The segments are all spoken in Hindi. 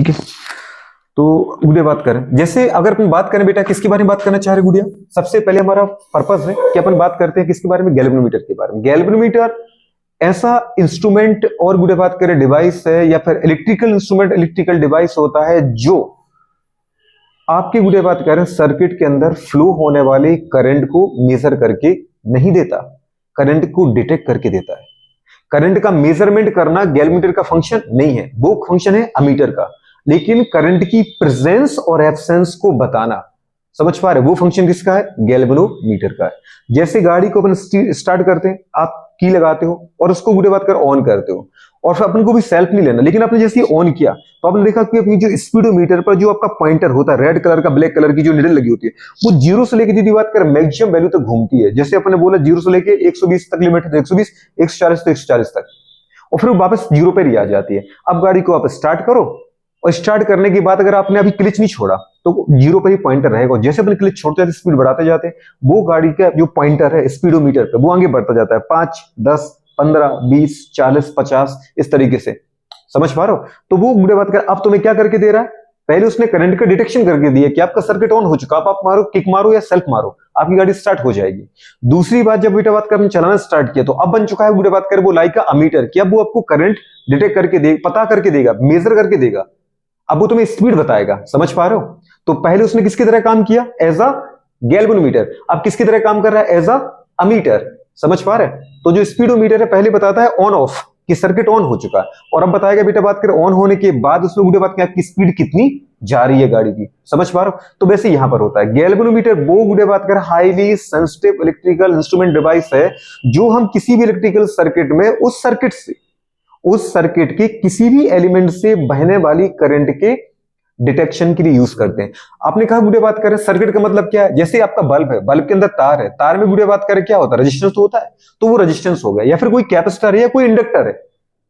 ठीक है। तो गुड़िया बात करें, जैसे अगर अपन बात करें बेटा किसके बारे में बात करना चाह रहे गुड़िया, सबसे पहले हमारा पर्पस है कि अपन बात करते हैं किसके बारे में, गैल्वेनोमीटर के बारे में। गैल्वेनोमीटर ऐसा इंस्ट्रूमेंट और गुड़िया बात करें डिवाइस है या फिर इलेक्ट्रिकल इंस्ट्रूमेंट, इलेक्ट्रिकल डिवाइस होता है जो आपके गुड़िया बात करें सर्किट के अंदर फ्लो होने वाले करंट को मेजर करके नहीं देता, करंट को डिटेक्ट करके देता है। करंट का मेजरमेंट करना गैल्वेनोमीटर का फंक्शन नहीं है, वो फंक्शन है अमीटर का। लेकिन करंट की प्रेजेंस और एब्सेंस को बताना, समझ पा रहे, वो फंक्शन किसका है, गैल्वेनोमीटर का है। जैसे गाड़ी को अपन स्टार्ट करते हैं, आप की लगाते हो और उसको गुड़े बात कर ऑन करते हो, और फिर अपन को भी सेल्फ नहीं लेना, लेकिन आपने जैसे ऑन किया तो आपने देखा कि अपनी जो स्पीडोमीटर पर जो आपका पॉइंटर होता है, रेड कलर का ब्लैक कलर की जो निडल लगी होती है, वो जीरो से लेकर यदि बात करें मैक्सिमम वैल्यू तक घूमती है। जैसे अपने बोला जीरो से लेकर 120 तक लिमिट है, तो 120, 140 तो 140 तक, और फिर वो वापस जीरो पर ही आ जाती है। अब गाड़ी को आप स्टार्ट करो, और स्टार्ट करने के बाद अगर आपने अभी क्लिच नहीं छोड़ा तो जीरो पर ही पॉइंटर रहेगा। जैसे अपने क्लिच छोड़ते जाते स्पीड बढ़ाते जाते हैं, वो गाड़ी का जो पॉइंटर है स्पीडोमीटर पे वो आगे बढ़ता जाता है, 5, 10, 15, 20, 40, 50 इस तरीके से, समझ पा रहे हो। तो वो बुरे बात कर, अब तुम्हें क्या करके दे रहा है, पहले उसने करंट का डिटेक्शन करके दिया कि आपका सर्किट ऑन हो चुका, आप मारो, किक मारो या सेल्फ मारो, आपकी गाड़ी स्टार्ट हो जाएगी। दूसरी बात, जब बेटा बात कर चलाना स्टार्ट किया तो अब बन चुका है बुरे बात कर वो लाइक का अमीटर, कि अब वो आपको करंट डिटेक्ट करके दे, पता करके देगा, मेजर करके देगा, अब वो तुम्हें स्पीड बताएगा, समझ पा रहे हो। तो पहले उसने किसकी तरह काम किया, एज अ गैल्वेनोमीटर, अब किसकी तरह काम कर रहा है, एज अ अमीटर, समझ पा रहे। तो जो स्पीडोमीटर है पहले बताता है ऑन ऑफ कि सर्किट ऑन हो चुका है, और अब बताएगा बेटा बात करें ऑन होने के बाद उसमें गुड़े बात आपकी स्पीड कितनी जा रही है गाड़ी की, समझ पा रहे हो। तो वैसे यहां पर होता है गैल्वेनोमीटर, वो गुड़े बात कर highly sensitive electrical instrument device है जो हम किसी भी इलेक्ट्रिकल सर्किट में उस सर्किट से, उस सर्किट के किसी भी एलिमेंट से बहने वाली करंट के डिटेक्शन के लिए यूज करते हैं। आपने कहा गुड़े बात करें सर्किट का मतलब क्या है, जैसे आपका बल्ब है, बल्ब के अंदर तार है, तार में गुड़े बात करें क्या होता है, रेजिस्टेंस तो होता है, तो वो रेजिस्टेंस हो गया, या फिर कोई कैपेसिटर है या कोई इंडक्टर है,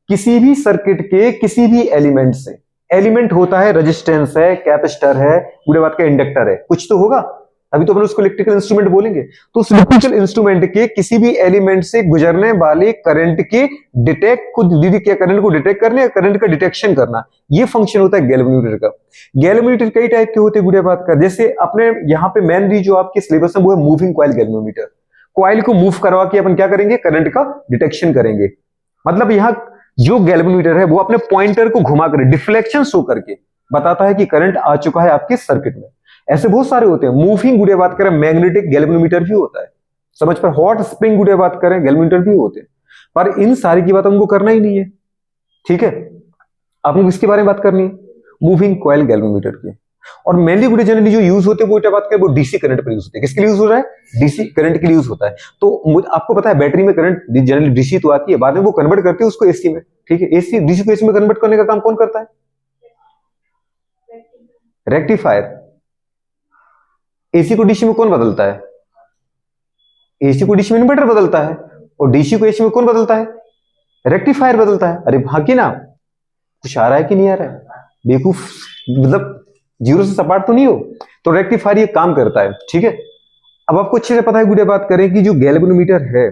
किसी भी सर्किट के किसी भी एलिमेंट से, एलिमेंट होता है रेजिस्टेंस है, कैपेसिटर है, गुड़े बात का इंडक्टर है, कुछ तो होगा, अभी तो अपन उसको इलेक्ट्रिकल इंस्ट्रूमेंट बोलेंगे। तो उस इलेक्ट्रिकल इंस्ट्रूमेंट के किसी भी एलिमेंट से गुजरने वाले करंट के डिटेक्ट को, दीदी क्या, करंट को डिटेक्ट करने, करंट का डिटेक्शन करना, ये फंक्शन होता है गैल्वेनोमीटर का। गैल्वेनोमीटर कई टाइप के होते हैं गुड़िया बात कर, जैसे अपने यहाँ पे मेनली जो आपके सिलेबस है वो है मूविंग कॉइल गैल्वेनोमीटर। कॉइल को मूव करवा के अपन क्या करेंगे, करंट का डिटेक्शन करेंगे। मतलब यहाँ जो गैल्वेनोमीटर है वो अपने पॉइंटर को घुमा कर डिफ्लेक्शन शो करके बताता है कि करंट आ चुका है आपके सर्किट में। ऐसे बहुत सारे होते हैं। मूविंग गुड़िया बात करें मैग्नेटिक गैल्वेनोमीटर भी होता है, समझ पर, हॉट स्प्रिंग गुड़िया बात करें गैल्वेनोमीटर भी होते हैं, पर इन सारी की बात हमको करना ही नहीं है, ठीक है। आपको किसके बारे में बात करनी है, मूविंग कॉइल गैल्वेनोमीटर की। और मेनली गुड़िया जनरली जो यूज होते हैं वो बात करें वो डीसी करंट पर यूज होते हैं। किसके लिए यूज हो रहा है, डीसी करंट के लिए यूज होता है। तो आपको पता है बैटरी में करंट जनरली डीसी तो आती है, बाद में वो कन्वर्ट करते हैं उसको एसी में, ठीक है। एसी डीसी को एसी में कन्वर्ट करने का काम कौन करता है, रेक्टिफायर। एसी को डीसी में कौन बदलता है, एसी को डीसी में इन्वर्टर बदलता है, और डीसी को एसी में कौन बदलता है, रेक्टिफायर बदलता है। अरे बाकी ना कुछ आ रहा है कि नहीं आ रहा है, बेवकूफ, मतलब जीरो से सपाट तो नहीं हो। तो रेक्टिफायर ये काम करता है, ठीक है। अब आपको अच्छे से पता है गुड़िया बात करें कि जो गैल्वेनोमीटर है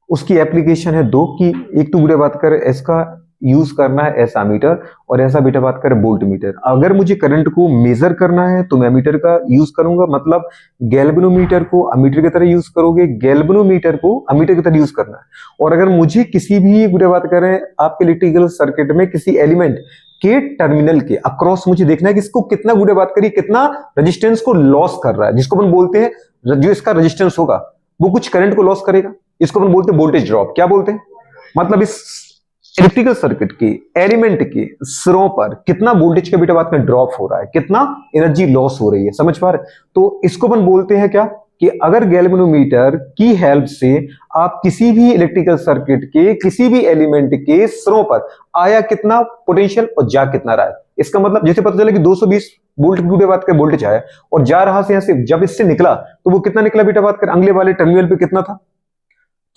उसकी एप्लीकेशन है दो, कि एक तो गुड़िया बात करें इसका यूज करना है ऐसा मीटर, और ऐसा बेटा बात करें वोल्ट मीटर। अगर मुझे करंट को मेजर करना है तो मैं मीटर का यूज करूंगा, मतलब गैल्वेनोमीटर को अमीटर की तरह यूज करोगे, गैल्वेनोमीटर को अमीटर की तरह यूज करना है। और अगर मुझे किसी भी गुड़िया बात करें आपके इलेक्ट्रिकल सर्किट में किसी एलिमेंट के टर्मिनल के अक्रॉस मुझे देखना है कि इसको कितना गुड़िया बात करिए कितना रेजिस्टेंस को लॉस कर रहा है, जिसको अपन बोलते हैं जो इसका रेजिस्टेंस होगा वो कुछ करंट को लॉस करेगा, इसको अपन बोलते हैं वोल्टेज ड्रॉप। क्या बोलते हैं, मतलब इस इलेक्ट्रिकल सर्किट की एलिमेंट के सिरों पर कितना वोल्टेज का बेटा बात में ड्रॉप हो रहा है, कितना एनर्जी लॉस हो रही है, समझ पा रहे। तो इसको अपन बोलते हैं क्या, कि अगर गैल्वेनोमीटर की हेल्प से आप किसी भी इलेक्ट्रिकल सर्किट के किसी भी एलिमेंट के सिरों पर आया कितना पोटेंशियल और जा कितना रहा है, इसका मतलब जैसे पता चला कि 220 वोल्ट की बात कर वोल्टेज आया और जा रहा से यहां से, जब इससे निकला तो वो कितना निकला बेटा बात कर अगले वाले टर्मिनल पे कितना था।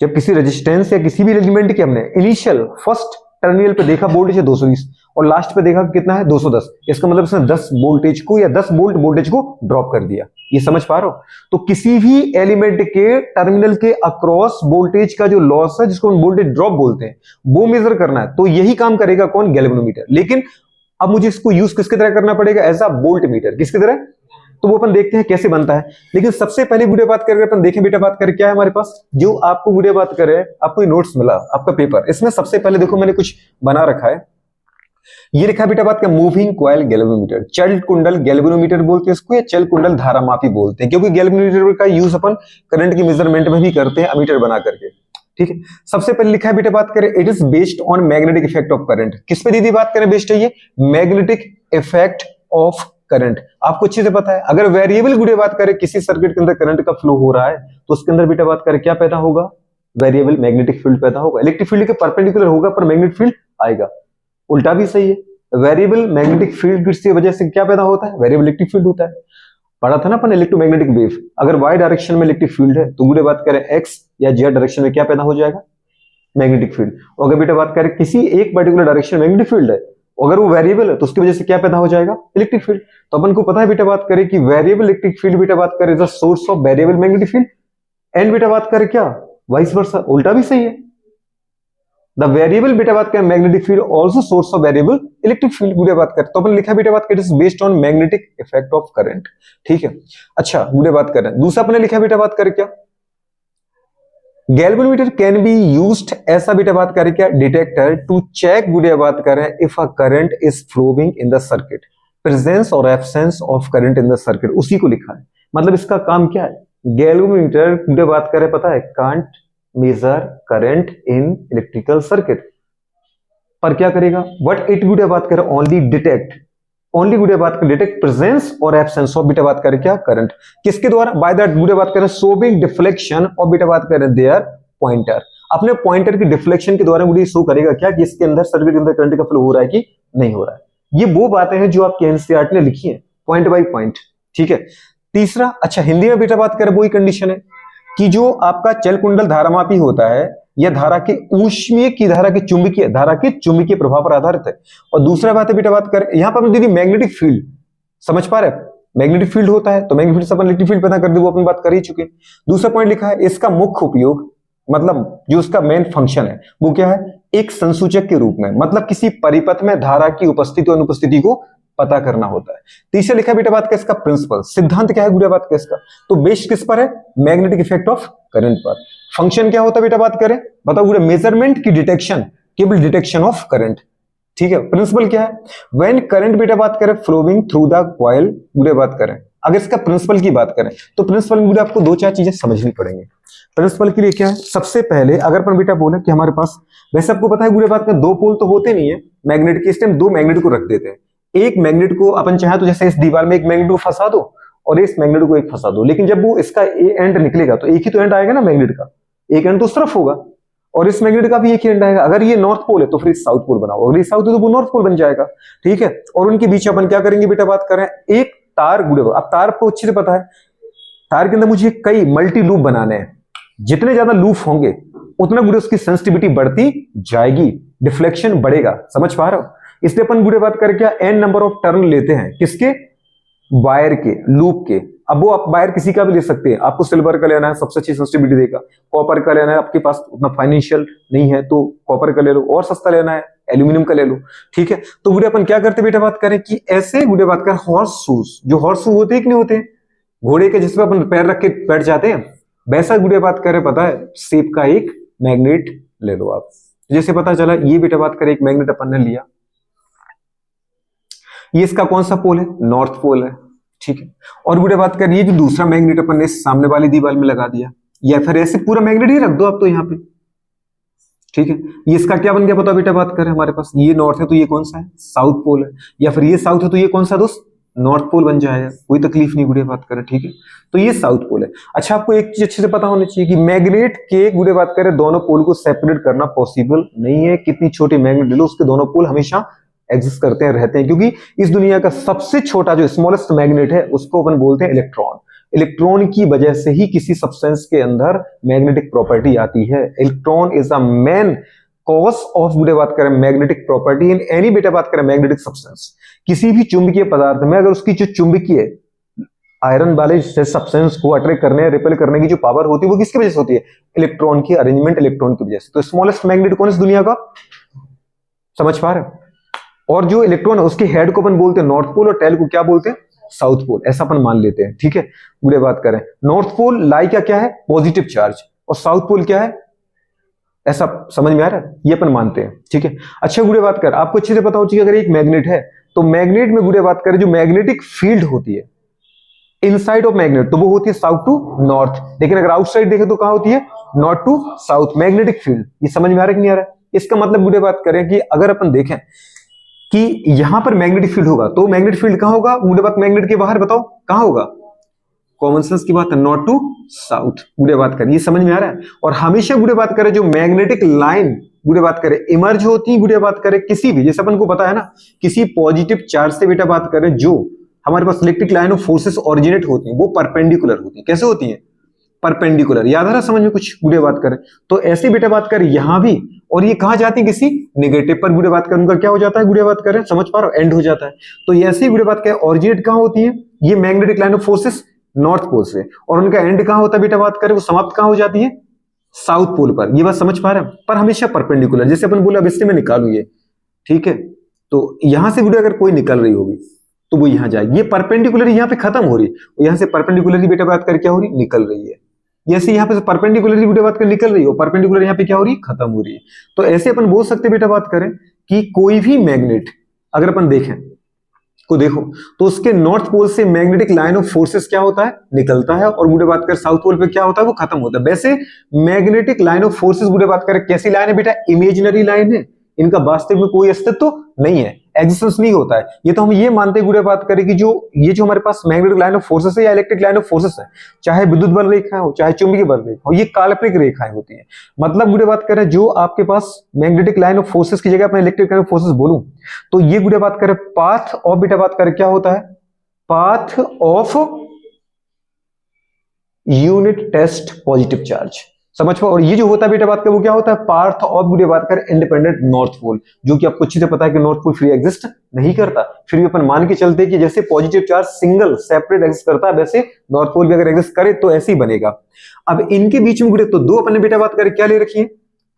जब किसी रेजिस्टेंस या किसी भी एलिमेंट के हमने इनिशियल फर्स्ट टर्मिनल पे देखा वोल्टेज है 220 और लास्ट पे देखा कितना है 210, इसका मतलब इसने 10 वोल्टेज को या 10 वोल्ट वोल्टेज को ड्रॉप कर दिया। ये समझ पा रहे हो। तो किसी भी एलिमेंट के टर्मिनल के अक्रॉस वोल्टेज का जो लॉस है जिसको हम वोल्टेज ड्रॉप बोलते हैं वो मेजर करना है, तो यही काम करेगा कौन, गैल्वेनोमीटर। लेकिन अब मुझे इसको यूज किसकी तरह करना पड़ेगा, एज अ वोल्ट मीटर, किसकी तरह। तो वो अपन देखते हैं कैसे बनता है। लेकिन सबसे पहले वीडियो बात करके अपन देखें बेटा, बात करें क्या है हमारे पास, जो आपको वीडियो बात करे, आपको नोट्स मिला, आपका पेपर, इसमें सबसे पहले देखो मैंने कुछ बना रखा है। ये लिखा बेटा बात का मूविंग कॉइल गैल्वेनोमीटर, चल कुंडल गैल्वेनोमीटर बोलते हैं इसको, या चल कुंडल धारामापी बोलते हैं, क्योंकि गैल्वेनोमीटर का यूज अपन करंट की मेजरमेंट में भी करते हैं अमीटर बना करके। ठीक है, सबसे पहले लिखा है बेटा बात करें, it is based on magnetic effect of current. किस पे दीदी बात करें बेस्ड है ये, मैग्नेटिक इफेक्ट ऑफ करंट। आपको अच्छे से पता है, अगर वेरिएबल गुड़े बात करें किसी सर्किट के अंदर करंट का फ्लो हो रहा है, तो उसके अंदर बेटा बात करें क्या पैदा होगा, वेरिएबल मैग्नेटिक फील्ड पैदा होगा। इलेक्ट्रिक फील्ड के परपेंडिकुलर होगा पर मैग्नेटिक फील्ड आएगा। उल्टा भी सही है, वेरिएबल मैग्नेटिक फील्ड की वजह से क्या पैदा होता है, वेरिएबल इलेक्ट्रिक फील्ड होता है। पढ़ा था ना अपन इलेक्ट्रोमैग्नेटिक वेव, अगर वाई डायरेक्शन में इलेक्ट्रिक फील्ड है तो गुड़े बात करें एक्स या जेड डायरेक्शन में क्या पैदा हो जाएगा, मैग्नेटिक फील्ड। और अगर बेटा बात करें किसी एक पर्टिकुलर डायरेक्शन में मैग्नेटिक फील्ड है, अगर वो वेरिएबल है तो उसकी वजह से क्या पैदा हो जाएगा, इलेक्ट्रिक फील्ड। तो अपन को पता है बेटा बात करें कि वेरिएबल इलेक्ट्रिक फील्ड बेटा बात करें the source of variable magnetic field, and बेटा बात करें क्या वाइस वर्सा, उल्टा भी सही है। द वेरिएबल बेटा बात करें magnetic field also source of variable electric field बेटा बात करें, तो अपन लिखा बेटा बात करें it is based on magnetic effect of current. ठीक है, अच्छा गुड़े बात करें दूसरा अपने लिखा बेटा बात करें क्या, गैल्वेनोमीटर कैन बी यूज्ड, ऐसा बेटा बात करें क्या, डिटेक्टर टू चेक गुड़े बात करें if a current is flowing in the circuit, presence और absence of current in the circuit, उसी को लिखा है। मतलब इसका काम क्या है, गैल्वेनोमीटर गुड़े बात करें पता है can't measure current in electrical circuit, पर क्या करेगा, व्हाट इट गुड़े बात करें ओनली डिटेक्ट, ओनली गुड़े बात करें डिटेक्ट प्रेजेंस और एब्सेंस ऑफ बेटा बात करें क्या करंट, किसके द्वारा, बाय दैट गुड़े बात करें शोविंग डिफ्लेक्शन और बेटा बात करें देयर पॉइंटर, अपने पॉइंटर की डिफ्लेक्शन के द्वारा मुझे शो करेगा क्या कि इसके अंदर सर्किट के अंदर करंट का फ्लो हो रहा है कि नहीं हो रहा है। ये वो बातें हैं जो आपके एनसीईआरटी ने लिखी है पॉइंट बाय पॉइंट। ठीक है, तीसरा अच्छा हिंदी में बेटा बात करें वही कंडीशन है कि जो आपका चल कुंडल धारामापी होता है यह धारा के ऊष्मीय की धारा के चुंबकीय प्रभाव पर आधारित है। और दूसरा बात है बेटा बात करें यहां पर दीदी मैग्नेटिक फील्ड, समझ पा रहे हैं, मैग्नेटिक फील्ड होता है तो मैग्नेटिक फील्ड से अपन इलेक्ट्रिक फील्ड पैदा कर दे, वो अपन बात कर ही चुके। दूसरा पॉइंट लिखा है इसका मुख्य उपयोग, मतलब जो उसका मेन फंक्शन है वो क्या है, एक संसूचक के रूप में, मतलब किसी परिपथ में धारा की उपस्थिति और अनुपस्थिति को पता करना होता है। तीसरा लिखा बेटा बात का इसका प्रिंसिपल, सिद्धांत क्या है गुड़िया बात का इसका, तो बेस्ड किस पर है, मैग्नेटिक इफेक्ट ऑफ करंट पर। फंक्शन क्या होता है बेटा बात करें बताओ गुड़िया, मेजरमेंट की डिटेक्शन, केवल डिटेक्शन ऑफ करंट। ठीक है, प्रिंसिपल क्या है, व्हेन करंट बेटा बात करें फ्लोइंग थ्रू द कॉइल, गुड़िया बात करें अगर इसका प्रिंसिपल की बात करें तो प्रिंसिपल में आपको दो चार चीजें समझनी पड़ेंगी। प्रिंसिपल के लिए क्या है, सबसे पहले अगर अपन बेटा बोले कि हमारे पास, वैसे आपको पता है गुड़िया बात में दो पोल तो होते नहीं है मैग्नेट के, इस टाइम दो मैग्नेट को रख देते हैं। एक मैग्नेट को अपन चाहे तो जैसे इस दीवार में एक मैग्नेट को फंसा दो और इस मैग्नेट को एक फंसा दो, लेकिन जब वो इसका एंड निकलेगा तो एक ही तो एंड आएगा ना मैग्नेट का, एक एंड तो उस तरफ होगा और इस मैग्नेट का भी एक ही एंड आएगा। अगर ये नॉर्थ पोल है तो फिर इस साउथ पोल बनाओ, अगर ये साउथ है तो वो नॉर्थ पोल बन जाएगा। ठीक है, और उनके बीच अपन क्या करेंगे बेटा बात करें, एक तार गुड़े, अब तार को अच्छे से पता है, तार के अंदर मुझे कई मल्टी लूप बनाने हैं, जितने ज्यादा लूप होंगे उतना गुड़े उसकी सेंसिटिविटी बढ़ती जाएगी, डिफ्लेक्शन बढ़ेगा, समझ पा रहे हो। इसलिए अपन गुड़े बात करके एन नंबर ऑफ टर्न लेते हैं, किसके, वायर के, लूप के। अब वो आप वायर किसी का भी ले सकते हैं, आपको सिल्वर का लेना है सबसे अच्छी सेंसिटिविटी देगा, कॉपर का लेना है आपके पास उतना फाइनेंशियल नहीं है तो कॉपर का ले लो, और सस्ता लेना है एल्यूमिनियम का ले लो। ठीक है, तो गुड़े अपन क्या करते बेटा बात करें कि ऐसे गुड़े बात करें हॉर्स शूज, जो हॉर्स शू होते हैं कि नहीं होते, घोड़े के जिसपे अपन पैर रख के बैठ जाते हैं, वैसा गुड़े बात करें पता है शेप का एक मैग्नेट ले लो आप। जैसे पता चला ये बेटा बात करें एक मैग्नेट अपन ने लिया, ये इसका कौन सा पोल है, नॉर्थ पोल है। ठीक है, और गुड़े बात करें ये जो दूसरा मैग्नेट अपन ने सामने वाली दीवार में लगा दिया, या फिर ऐसे पूरा मैग्नेट ही रख दो आप तो यहाँ पे। ठीक है, ये इसका क्या बन गया पता बेटा बात करें, हमारे पास ये नॉर्थ है तो ये कौन सा है, साउथ पोल है, या फिर ये साउथ है तो ये कौन सा दोस्त, नॉर्थ पोल बन जाएगा, कोई तकलीफ नहीं गुड़े बात करें। ठीक है, तो ये साउथ पोल है। अच्छा आपको एक चीज अच्छे से पता होनी चाहिए कि मैग्नेट के गुड़े बात करें दोनों पोल को सेपरेट करना पॉसिबल नहीं है, कितनी छोटी मैग्नेट ले लो उसके दोनों पोल हमेशा एग्जिस्ट करते हैं, रहते हैं, क्योंकि इस दुनिया का सबसे छोटा जो स्मॉलेस्ट मैग्नेट है उसको अपन बोलते हैं इलेक्ट्रॉन। इलेक्ट्रॉन की वजह से ही किसी सब्सटेंस के अंदर मैग्नेटिक प्रॉपर्टी आती है। Electron is a main cause of गुड़े बात करें मैग्नेटिक प्रॉपर्टी इन एनी बेटा बात करें मैग्नेटिक सब्सटेंस। किसी भी चुंबकीय पदार्थ में अगर उसकी जो चुंबकीय आयरन वाले सब्सटेंस को अट्रैक्ट करने, रिपेल करने की जो पावर होती है वो किसकी वजह से होती है, इलेक्ट्रॉन की अरेंजमेंट, इलेक्ट्रॉन की वजह से। तो स्मॉलेस्ट मैग्नेट कौन इस दुनिया का, समझ पा रहे हो। और जो इलेक्ट्रॉन है उसके हेड को अपन बोलते हैं नॉर्थ पोल और टेल को क्या बोलते हैं, साउथ पोल, ऐसा अपन मान लेते हैं। ठीक है, गुड़े बात करें, नॉर्थ पोल लाई का क्या है, पॉजिटिव चार्ज, और साउथ पोल क्या है, ऐसा समझ में आ रहा है, ये अपन मानते हैं। ठीक है, अच्छा गुड़े बात कर, आपको अच्छे से पता हो चाहिए अगर एक मैग्नेट है तो मैग्नेट में गुड़े बात करें जो मैग्नेटिक फील्ड होती है इनसाइड ऑफ मैग्नेट तो वो होती है साउथ टू नॉर्थ, लेकिन अगर आउटसाइड देखें तो कहां होती है, north to south, magnetic field. ये समझ में आ रहा है कि नहीं आ रहा है? इसका मतलब गुड़े बात करें कि अगर अपन देखें कि यहां पर मैग्नेटिक फील्ड होगा तो मैग्नेटिक फील्ड कहां होगा, गुड़े बात मैग्नेट के बाहर बताओ कहां होगा, कॉमन सेंस की बात है, नॉर्थ टू साउथ, गुड़े बात करें, ये समझ में आ रहा है। और हमेशा गुड़े बात करें जो मैग्नेटिक लाइन गुड़े बात करें इमर्ज होती है, गुड़े बात करें किसी भी, जैसे अपन को पता है ना, किसी पॉजिटिव चार्ज से बेटा बात करें जो हमारे पास electric line of forces originate होती है वो परपेंडिकुलर होती है। कैसे होती है, परपेंडिकुलर, याद आ रहा समझ में कुछ, गुड़े बात करें तो ऐसी बेटा बात करें यहां भी, और ये कहां जाती है, किसी नेगेटिव पर गुड़े बात करें, उनका क्या हो जाता है, गुड़े बात करें, समझ पा रहे हो, एंड हो जाता है। तो ऐसी गुड़े बात करें ओरिजिनेट कहां होती है, ये magnetic line of forces north pole से, और उनका एंड कहां होता है बेटा बात करें, वो समाप्त कहां हो जाती है, साउथ पोल पर। ये बात समझ पा रहे हैं, पर हमेशा परपेंडिकुलर, जैसे अपन बोला अब इससे मैं निकालू ये, ठीक है, तो यहां से गुड़े अगर कोई निकल रही होगी तो वो यहां जाएगी, ये परपेंडिकुलर यहां पे खत्म हो रही, यहां से परपेंडिकुलरली बेटा बात कर क्या हो रही, निकल रही है। जैसे यहां पे परपेंडिकुलरली बेटा बात कर निकल रही हो, परपेंडिकुलर यहां पे क्या हो रही, खत्म हो रही है। तो ऐसे अपन बोल सकते बेटा बात करें कि कोई भी मैग्नेट अगर अपन देखें को देखो तो उसके नॉर्थ पोल से मैग्नेटिक लाइन ऑफ फोर्सेस क्या होता है, निकलता है, और गुड़े बात कर साउथ पोल पे क्या होता है, वो खत्म होता है। वैसे मैग्नेटिक लाइन ऑफ फोर्सेस गुड़े बात करें कैसी लाइन है बेटा, इमेजिनरी लाइन है, इनका वास्तविक में कोई अस्तित्व नहीं है, एग्जिस्टेंस नहीं होता है। ये तो हम ये मानते हैं गुड़े बात करें कि जो ये जो हमारे पास मैग्नेटिक लाइन ऑफ फोर्सेस है या इलेक्ट्रिक लाइन ऑफ फोर्सेस है, चाहे विद्युत बल रेखा हो चाहे चुंबकीय बल रेखा हो, ये काल्पनिक रेखाएं होती है। मतलब गुड़े बात करें जो आपके पास मैग्नेटिक लाइन ऑफ फोर्सेस की जगह अपने इलेक्ट्रिक लाइन ऑफ फोर्सेस बोलूं तो ये गुड़े बात करें पाथ ऑफ बेटा बात करें क्या होता है, path of unit test positive charge, समझ पाओ। और ये जो होता है बेटा बात कर वो क्या होता है, पाथ ऑफ गुड़े बात कर इंडिपेंडेंट नॉर्थ पोल, जो कि आपको अच्छे से पता है कि नॉर्थ पोल फ्री एग्जिस्ट नहीं करता, फिर भी अपन मान के चलते कि जैसे positive charge single separate exist करता है वैसे नॉर्थ पोल भी अगर एग्जिस्ट करे तो ऐसे ही बनेगा। अब इनके बीच में गुड़े तो दो अपन ने बेटा बात करें क्या ले रखी है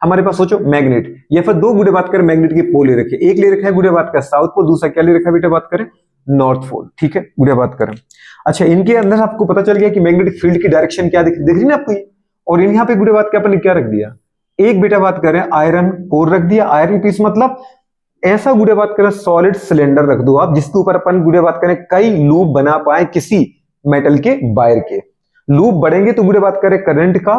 हमारे पास, सोचो मैग्नेट, या फिर दो गुड़े बात करें मैग्नेट के पोल ले रखे, एक ले रखा है गुड़े बात कर साउथ पोल, दूसरा क्या ले रखा है बेटा बात करें नॉर्थ पोल। ठीक है, गुड़े बात करें। अच्छा, इनके अंदर आपको पता चल गया कि मैग्नेटिक फील्ड की डायरेक्शन क्या दिख रही ना आपको ये, और यहाँ पे गुड़े बात के अपन ने क्या रख दिया, एक बेटा बात करें आयरन कोर रख दिया, आयरन पीस मतलब ऐसा गुड़े बात करें सॉलिड सिलेंडर रख दो आप जिसके ऊपर अपन गुड़े बात करें कई लूप बना पाए किसी मेटल के वायर के। लूप बढ़ेंगे तो गुड़े बात करें करंट का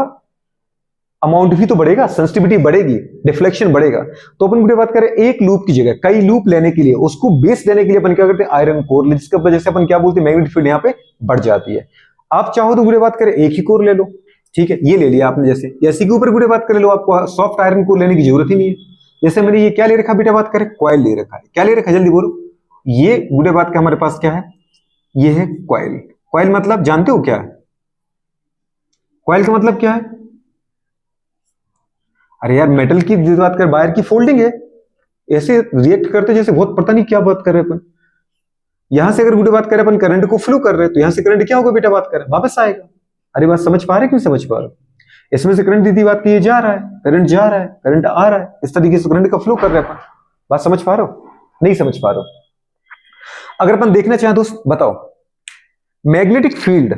अमाउंट भी तो बढ़ेगा, सेंसिटिविटी बढ़ेगी, डिफ्लेक्शन बढ़ेगा। तो अपन गुड़े बात करें एक लूप की जगह कई लूप लेने के लिए, उसको बेस लेने के लिए अपन क्या करते हैं, आयरन कोर, जिसकी वजह से अपन क्या बोलते हैं, मैग्नेटिक फील्ड यहाँ पे बढ़ जाती है। आप चाहो तो गुड़े बात करें एक ही कोर ले लो, ठीक है, ये ले लिया आपने, जैसे इसी के ऊपर गुड़े बात कर लो, आपको सॉफ्ट आयरन कोर लेने की जरूरत ही नहीं है। जैसे मैंने ये क्या ले रखा बेटा बात करें, कॉइल ले रखा है, क्या ले रखा है जल्दी बोलो, ये गुड़े बात का हमारे पास क्या है, ये है कॉइल। कॉइल मतलब जानते हो क्या है, कॉइल का मतलब क्या है, अरे यार मेटल की बात कर, वायर की फोल्डिंग है, ऐसे रिएक्ट करते जैसे बहुत पता नहीं क्या बात कर रहे अपन। यहां से अगर गुड़े बात करें अपन करंट को फ्लो कर रहे हैं तो यहां से करंट क्या होगा बेटा बात करें, वापस आएगा। अरे बात समझ पा रहे, क्यों समझ पा रहे, इसमें से करंट दीदी बात की ये जा रहा है, करंट जा रहा है, करंट आ रहा है, इस तरीके से करंट का फ्लो कर रहे हैं अपन। बात समझ पा रहे हो, नहीं समझ पा रहे हो। अगर अपन देखना चाहें तो बताओ मैग्नेटिक फील्ड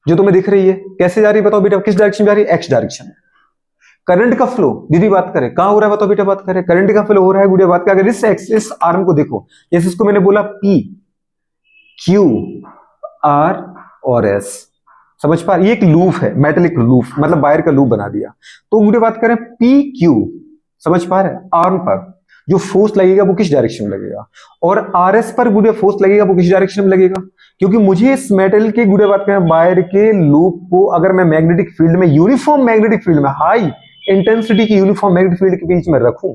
जो तुम्हें दिख रही है कैसे जा रही है, बताओ बेटा किस डायरेक्शन जा रही है, एक्स डायरेक्शन। करंट का फ्लो दीदी बात करें कहां हो रहा है, बताओ बेटा बात करें, करंट का फ्लो हो रहा है गुड़िया बात का, अगर इस एक्सिस आर्म को देखो, जैसे इसको मैंने बोला पी क्यू आर और एस, समझ पा, ये एक लूप है, मेटलिक लूप, मतलब वायर का लूप बना दिया। तो गुड़िया बात करें पी क्यू, समझ पा रहे, आर्म पर जो फोर्स लगेगा वो किस डायरेक्शन में लगेगा, और आर एस पर गुड़िया फोर्स लगेगा वो किस डायरेक्शन में लगेगा, क्योंकि मुझे इस मेटल के गुड़िया बात करें वायर के लूप को अगर मैं मैग्नेटिक फील्ड में, यूनिफॉर्म मैग्नेटिक फील्ड में, हाई इंटेंसिटी की यूनिफॉर्म मैग्नेटिक फील्ड के बीच में रखूं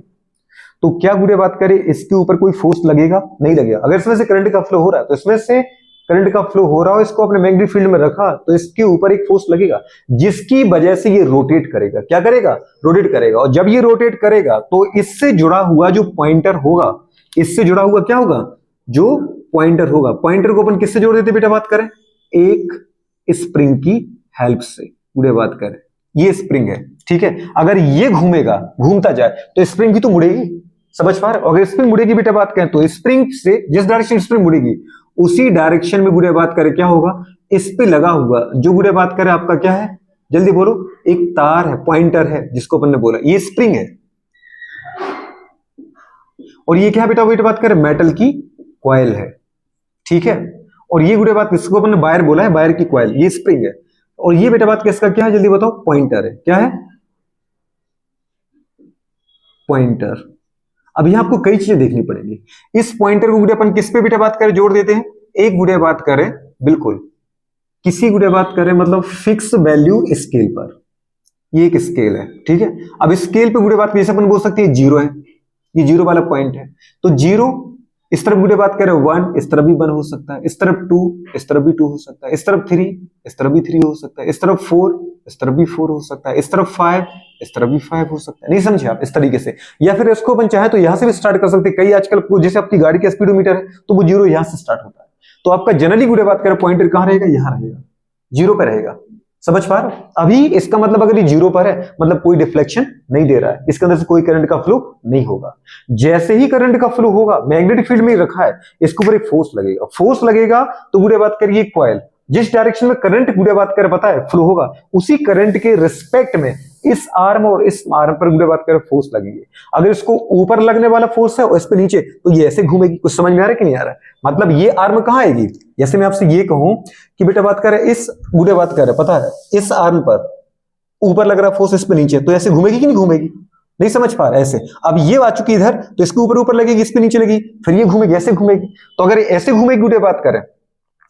तो क्या गुड़े बात करें इसके ऊपर कोई फोर्स लगेगा, नहीं लगेगा। अगर इसमें से करंट का फ्लो हो रहा है तो इसमें से करंट का फ्लो हो रहा हो, इसको अपने मैग्नेटिक फील्ड में रखा तो इसके ऊपर एक फोर्स लगेगा जिसकी वजह से ये रोटेट करेगा, क्या करेगा, रोटेट करेगा। और जब ये रोटेट करेगा तो इससे जुड़ा हुआ जो पॉइंटर होगा, इससे जुड़ा हुआ क्या होगा, जो पॉइंटर होगा, पॉइंटर को अपन किससे जोड़ देते बेटा बात करें, एक स्प्रिंग की हेल्प से गुड़े बात करें, ये स्प्रिंग है, ठीक है, अगर ये घूमेगा, घूमता जाए तो स्प्रिंग भी तो मुड़ेगी, समझ पा रहे हो? अगर स्प्रिंग मुड़ेगी बेटा बात करें तो स्प्रिंग से जिस डायरेक्शन स्प्रिंग मुड़ेगी उसी डायरेक्शन में गुड़े बात करें क्या होगा, इस पे लगा हुआ जो गुड़े बात करें आपका क्या है, जल्दी बोलो, एक तार है, पॉइंटर है, जिसको अपन ने बोला ये स्प्रिंग है। और ये क्या बेटा वेट बात करें, मेटल की कॉइल है, ठीक है। और ये गुड़े बात किसको अपन ने वायर बोला है, वायर की कॉइल, ये स्प्रिंग है। और ये बेटा बात किसका क्या है, जल्दी बताओ, पॉइंटर है। क्या है, पॉइंटर। अब यहां आपको कई चीजें देखनी पड़ेगी। इस पॉइंटर को गुड़े अपन किस पे बेटा बात करें जोड़ देते हैं, एक गुड़े बात करें बिल्कुल किसी गुड़े बात करें मतलब फिक्स वैल्यू स्केल पर, ये एक स्केल है, ठीक है। अब स्केल पे गुड़े बात जैसे अपन बोल सकते हैं जीरो है, ये जीरो वाला पॉइंट है, तो जीरो इस तरफ गुड़े बात करें वन, इस तरफ भी वन हो सकता है, इस तरफ टू, इस तरफ भी टू हो सकता है, इस तरफ थ्री, इस तरफ भी थ्री हो सकता है, इस तरफ फोर, इस तरफ भी फोर हो सकता है, इस तरफ फाइव, इस तरफ भी फाइव हो सकता है। नहीं समझे आप, इस तरीके से। या फिर इसको अपन चाहे तो यहां से भी स्टार्ट कर सकते हैं। कई आजकल जैसे आपकी गाड़ी का स्पीडोमीटर है तो वो जीरो यहां से स्टार्ट होता है, तो आपका जनरली गुड़े बात करें पॉइंटर कहां रहेगा, यहां रहेगा, जीरो पे रहेगा। समझ पा रहे हो? अभी इसका मतलब अगर ये जीरो पर है मतलब कोई डिफ्लेक्शन नहीं दे रहा है, इसके अंदर से कोई करंट का फ्लो नहीं होगा। जैसे ही करंट का फ्लो होगा, मैग्नेटिक फील्ड में रखा है, इसके ऊपर एक फोर्स लगेगा, फोर्स लगेगा तो गुड़े बात करिए कॉइल, जिस डायरेक्शन में करंट गुड़े बात कर पता है फ्लो होगा, उसी करंट के रिस्पेक्ट में इस आर्म और इस आर्म पर गुड़े बात कर फोर्स लगेगी। अगर इसको ऊपर लगने वाला फोर्स है और इस पे नीचे, तो ये ऐसे घूमेगी। कुछ समझ में आ रहा है कि नहीं आ रहा है? मतलब ये आर्म कहां आएगी, जैसे मैं आपसे ये कहूं कि बेटा बात करे इस गुड़े बात करे पता है इस आर्म पर ऊपर लग रहा फोर्स, इस पे नीचे, तो ऐसे घूमेगी कि नहीं घूमेगी? नहीं समझ पा रहा ऐसे। अब ये आ चुकी इधर, तो इसके ऊपर ऊपर लगेगी, इस पे नीचे लगेगी, फिर ये घूमेगी, ऐसे घूमेगी। तो अगर ऐसे घूमेगी गुड़े बात करें,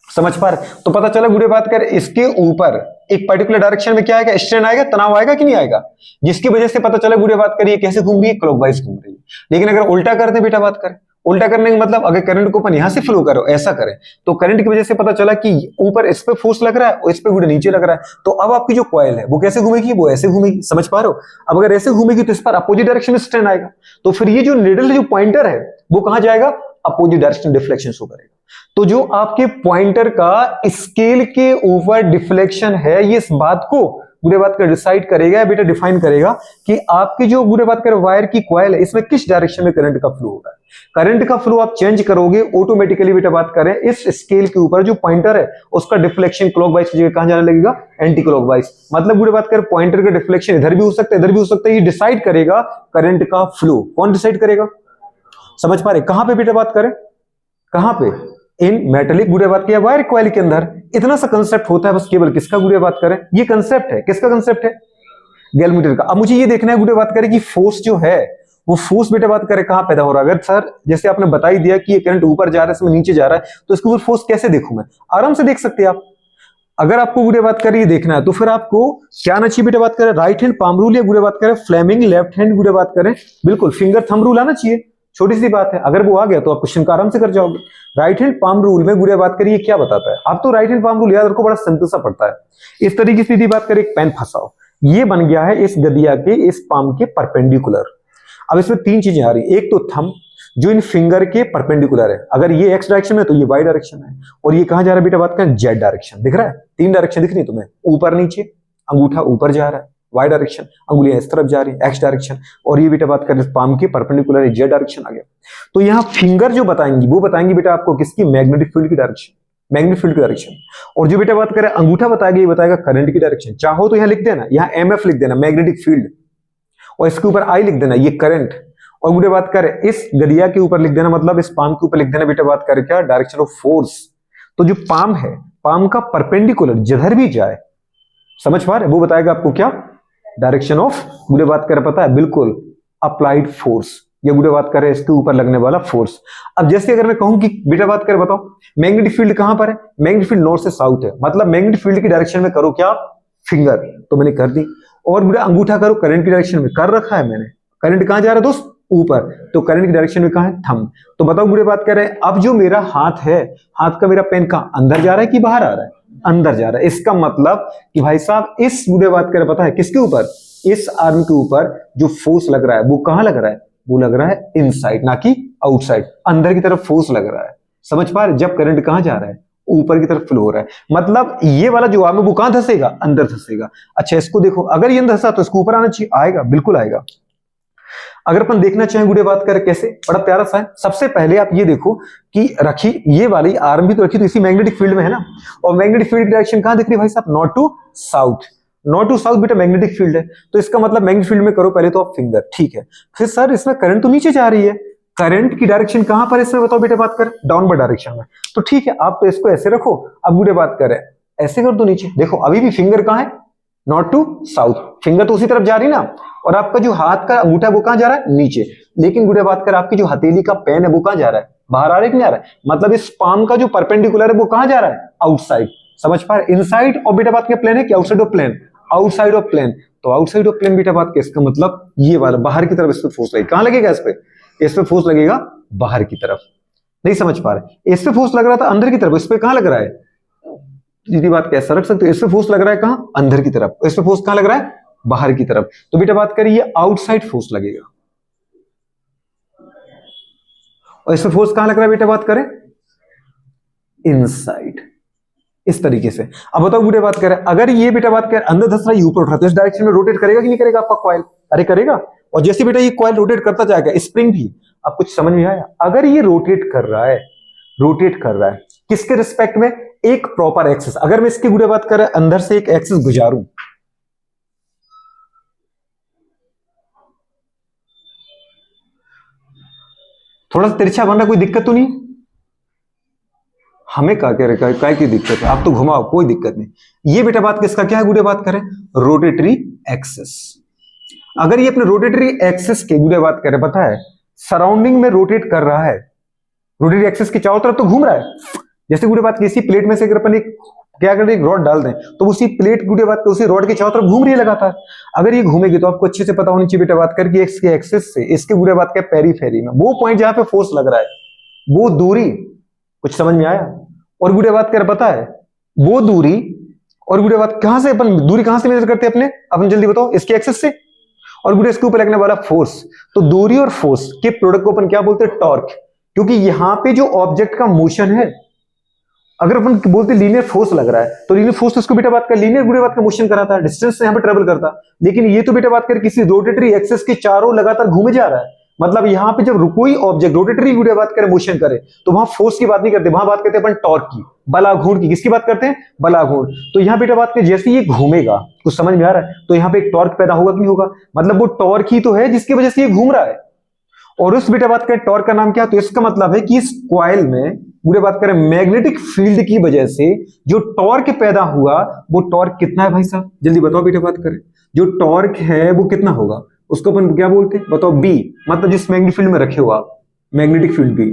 समझ पा रहे, तो पता चला गुड़े बात करें इसके ऊपर एक पर्टिकुलर डायरेक्शन में क्या आएगा, स्ट्रेन आएगा, तनाव आएगा कि नहीं आएगा, जिसकी वजह से पता चला गुड़े बात करिए कैसे घूम रही है, क्लॉकवाइज घूम रही है। लेकिन अगर उल्टा करते बेटा बात करें, उल्टा करने का मतलब अगर करंट को अपन यहां से फ्लो करो ऐसा करें, तो करंट की वजह से पता चला कि ऊपर इस पे फोर्स लग रहा है और इस पे गुड़े नीचे लग रहा है, तो अब आपकी जो कॉइल है वो कैसे घूमेगी, वो ऐसे घूमेगी। समझ पा रहे हो? अब अगर ऐसे घूमेगी तो इस पर अपोजिट डायरेक्शन में स्ट्रेन आएगा, तो फिर ये जो निडल जो पॉइंटर है वो कहां जाएगा, अपोजिट डायरेक्शन डिफ्लेक्शन शो करेगा। तो जो आपके पॉइंटर का स्केल के ऊपर डिफ्लेक्शन है, ये इस बात को गुड़े बात कर डिसाइड करेगा बेटा, डिफाइन करेगा कि आपकी जो गुड़े बात कर वायर की कॉइल है इसमें किस डायरेक्शन में करंट का फ्लो होगा। करंट का फ्लो आप चेंज करोगे ऑटोमेटिकली बेटा बात करें इस स्केल के ऊपर जो पॉइंटर है उसका डिफ्लेक्शन क्लॉकवाइज की जगह कहां जाने लगेगा, एंटी क्लॉकवाइज। मतलब गुड़े बात कर पॉइंटर का डिफ्लेक्शन इधर भी हो सकता है, इधर भी हो सकता है, ये डिसाइड करेगा करंट का फ्लो। कौन डिसाइड करेगा? समझ पा रहे? कहां पे बेटा बात करें, कहां पे, इन मेटेलिक गुड़े बात किया वायर कॉइल के अंदर। इतना सा कंसेप्ट होता है बस, केवल किसका गुड़े बात करें, ये कंसेप्ट है, किसका कंसेप्ट है, गैल्वेनोमीटर का। अब मुझे ये देखना है गुड़े बात करें कि फोर्स जो है वो फोर्स बेटा बात करें कहां पैदा हो रहा है। अगर सर जैसे आपने बता ही दिया कि ये करंट ऊपर जा रहा है इसमें नीचे जा रहा है, तो इसके ऊपर फोर्स कैसे देखूं मैं, आराम से देख सकते हैं आप। अगर आपको गुड़े बात करिए देखना है तो फिर आपको क्या आना चाहिए बेटा बात करें, राइट हैंड पाम रूल या गुड़े बात करें फ्लेमिंग लेफ्ट हैंड गुड़े बात करें बिल्कुल फिंगर थंब रूल आना चाहिए। छोटी सी बात है, अगर वो आ गया तो आप क्वेश्चन का आराम से कर जाओगे। राइट हैंड पाम रूल में गुड़े बात करिए क्या बताता है, आप तो राइट हैंड पाम रूल याद रखो, बड़ा सिंपल सा पड़ता है। इस तरीके से सीधी बात करें, एक पेन फंसाओ, ये बन गया है इस गदिया के इस पाम के परपेंडिकुलर। अब इसमें तीन चीजें आ रही, एक तो थंब जो इन फिंगर के परपेंडिकुलर है, अगर ये एक्स डायरेक्शन है तो ये वाई डायरेक्शन है, और ये कहां जा रहा है बेटा बात करें, जेड डायरेक्शन। दिख रहा है, तीन डायरेक्शन दिख रही है तुम्हें, ऊपर नीचे, अंगूठा ऊपर जा रहा है वाई डायरेक्शन, अंगुलियां इस तरफ जा रही है एक्स डायरेक्शन, और ये बेटा बात करें पाम के परपेंडिकुलर जेड डायरेक्शन आ गया। तो यहाँ फिंगर जो बताएंगी वो बताएंगी बेटा आपको किसकी, मैग्नेटिक फील्ड की डायरेक्शन, मैग्नेटिक फील्ड की डायरेक्शन। और जो बेटा बात करें अंगूठा बताएगा, ये बताएगा करंट की डायरेक्शन। चाहो तो यहाँ लिख देना, यहाँ एमएफ लिख देना मैग्नेटिक फील्ड, और इसके ऊपर आई लिख देना ये करंट, और बेटा बात करें इस गलिया के ऊपर लिख देना, मतलब इस पाम के ऊपर लिख देना बेटा बात करें क्या, डायरेक्शन ऑफ फोर्स। तो जो पाम है, पाम का परपेंडिकुलर जिधर भी जाए, समझ पा रहे, वो बताएगा आपको क्या, डायरेक्शन ऑफ गुड़े बात कर पता है बिल्कुल अप्लाइड फोर्स, ये गुड़े बात कर रहे हैं इसके ऊपर लगने वाला फोर्स। अब जैसे अगर मैं कहूं कि बेटा बात कर बताओ मैग्नेटिक फील्ड कहां पर है, मैग्नेटिक फील्ड नॉर्थ से साउथ है, मतलब मैग्नेटिक फील्ड की डायरेक्शन में करो क्या, फिंगर, तो मैंने कर दी। और बेटा अंगूठा करो करंट की डायरेक्शन में, कर रखा है मैंने। करंट कहां जा रहा है दोस्त, ऊपर, तो करंट की डायरेक्शन में कहां है, थंब। तो बताओ गुड़े बात कर रहे हैं, अब जो मेरा हाथ है, हाथ का मेरा पेन कहां, अंदर जा रहा है कि बाहर आ रहा है, अंदर जा रहा है। इसका मतलब कि भाई साहब इस गुड़े बात कर पता है किसके ऊपर, इस आर्म के ऊपर जो फोर्स लग रहा है वो कहां लग रहा है, वो लग रहा है इनसाइड ना कि आउटसाइड, अंदर की तरफ फोर्स लग रहा है। समझ पा रहे, जब करंट कहां जा रहा है, ऊपर की तरफ फ्लो हो रहा है, मतलब ये वाला जो आर्म है वो कहां धंसेगा, अंदर धंसेगा। अच्छा इसको देखो, अगर ये धंसा तो इसको ऊपर आना चाहिए, आएगा, बिल्कुल आएगा। अगर अपन देखना चाहें गुड़े बात करें कैसे, बड़ा प्यारा सा है। सबसे पहले आप ये देखो कि रखी ये वाली आर्म भी तो रखी तो इसी मैग्नेटिक फील्ड में है ना, और मैग्नेटिक फील्ड डायरेक्शन कहां दिख रही है भाई साहब, north to south. North to south बेटा मैग्नेटिक फील्ड है, तो इसका मतलब मैग्नेटिक फील्ड में करो पहले तो आप फिंगर, ठीक है। फिर सर इसमें करंट तो नीचे जा रही है, करंट की डायरेक्शन कहां पर इसमें बताओ बेटा बात कर, डाउनवर्ड डायरेक्शन में। तो ठीक है आप तो इसको ऐसे रखो, अब गुड़े बात करें ऐसे कर दो नीचे, देखो अभी भी फिंगर कहां है, नॉर्थ टू साउथ, फिंगर तो उसी तरफ जा रही ना, और आपका जो हाथ का अंगूठा है वो कहां जा रहा है, नीचे। लेकिन गुड़े बात कर आपकी जो हथेली का पेन है वो कहां जा रहा है, बाहर आ रहा है कि नहीं आ रहा है, मतलब इस पाम का जो परपेंडिकुलर है वो कहां जा रहा है, आउटसाइड। समझ पा रहे, इनसाइड और बेटा बात के प्लेन है कि outside of plane, outside of plane. तो आउटसाइड ऑफ प्लेन बेटा बात के इसका मतलब ये वाला बाहर की तरफ इस पे फोर्स लगेगा, कहां लगेगा इस पे फोर्स लगेगा बाहर की तरफ। नहीं समझ पा रहे, इस पे फोर्स लग रहा था अंदर की तरफ, इस पे कहां लग रहा है, सीधी बात कैसा रख सकते हो, इस पे फोर्स लग रहा है कहां, अंदर की तरफ, इस पे फोर्स कहां लग रहा है, बाहर की तरफ। तो बेटा बात करिए ये आउटसाइड फोर्स लगेगा, और इस पे फोर्स कहां लग रहा है बेटा बात करें, इनसाइड, इस तरीके से। अब बताओ बेटा बात करें अगर ये बेटा बात करें अंदर धस रहा है ऊपर उठ रहा है तो इस डायरेक्शन में रोटेट करेगा कि नहीं करेगा आपका कॉइल, अरे करेगा। और जैसे बेटा ये कॉइल रोटेट करता जाएगा, स्प्रिंग भी, अब कुछ समझ में आया, अगर ये रोटेट कर रहा है, रोटेट कर रहा है किसके रिस्पेक्ट में, एक प्रॉपर एक्सिस। अगर मैं इसकी गुड़े बात करें अंदर से एक एक्सिस गुजारूं, थोड़ा सा तिरछा बन रहा, कोई दिक्कत तो नहीं, हमें क्या कह रहे काय की दिक्कत है, आप तो घुमाओ कोई दिक्कत नहीं। ये बेटा बात किसका क्या है गुड़े बात करें, रोटेटरी एक्सिस। अगर ये अपने रोटेटरी एक्सिस के गुड़े बात करें, पता है सराउंडिंग में रोटेट कर रहा है, रोटेटरी एक्सिस के चारों तरफ तो घूम रहा है। जैसे गुड़े बात किसी प्लेट में से अगर अपन एक क्या करें, एक रॉड डाल दें तो उसी प्लेट गुड़े बात उसी रॉड के चारों तरफ घूम रही है लगातार। अगर ये घूमेगी तो आपको अच्छे से पता होनी चाहिए बेटा बात करके एक्स के एक्सिस से इसके गुड़े बात के पेरीफेरी में वो पॉइंट जहां पे फोर्स लग रहा है वो दूरी, कुछ समझ में आया। और गुड़े बात कर पता है वो दूरी, और गुड़े बात कहां से अपन दूरी कहां से मेजर करते हैं अपने, अपन जल्दी बताओ, इसके एक्सिस से, और गुड़े इसके ऊपर लगने वाला फोर्स। तो दूरी और फोर्स के प्रोडक्ट को अपन क्या बोलते हैं, टॉर्क। क्योंकि यहां पे जो ऑब्जेक्ट का मोशन है, अगर अपन बोलते लीनियर फोर्स लग रहा है तो लीनियर फोर्स तो इसको बेटा बात कर लीनियर गुड़े बात का मोशन कराता है, डिस्टेंस से यहां पे ट्रेवल करता। लेकिन ये तो बेटा बात कर किसी रोटेटरी एक्सिस के चारों लगातार घूमे जा रहा है। मतलब यहां पे जब कोई ऑब्जेक्ट रोटेटरी गुड़े बात करे, मोशन करे, तो वहां फोर्स की बात नहीं करते, वहां बात करते हैं अपन टॉर्क की, बलाघूर्ण की। किसकी बात करते हैं, बलाघूर्ण। तो यहां बेटा बात कर जैसे ये घूमेगा, कुछ समझ में आ रहा है, तो यहां पे एक टॉर्क पैदा होगा कि नहीं होगा, मतलब वो टॉर्क ही तो है जिसकी वजह से ये घूम रहा है। और उस बेटा बात करें टॉर्क का नाम क्या, तो इसका मतलब है कि इस कॉइल में पूरे बात करें मैग्नेटिक फील्ड की वजह से जो टॉर्क पैदा हुआ वो टॉर्क कितना है भाई साहब, जल्दी बताओ बेटा बात करें, जो टॉर्क है वो कितना होगा, उसको अपन क्या बोलते हैं बताओ, बी, मतलब जिस मैग्नेटिक फील्ड में रखे हो आप, मैग्नेटिक फील्ड बी।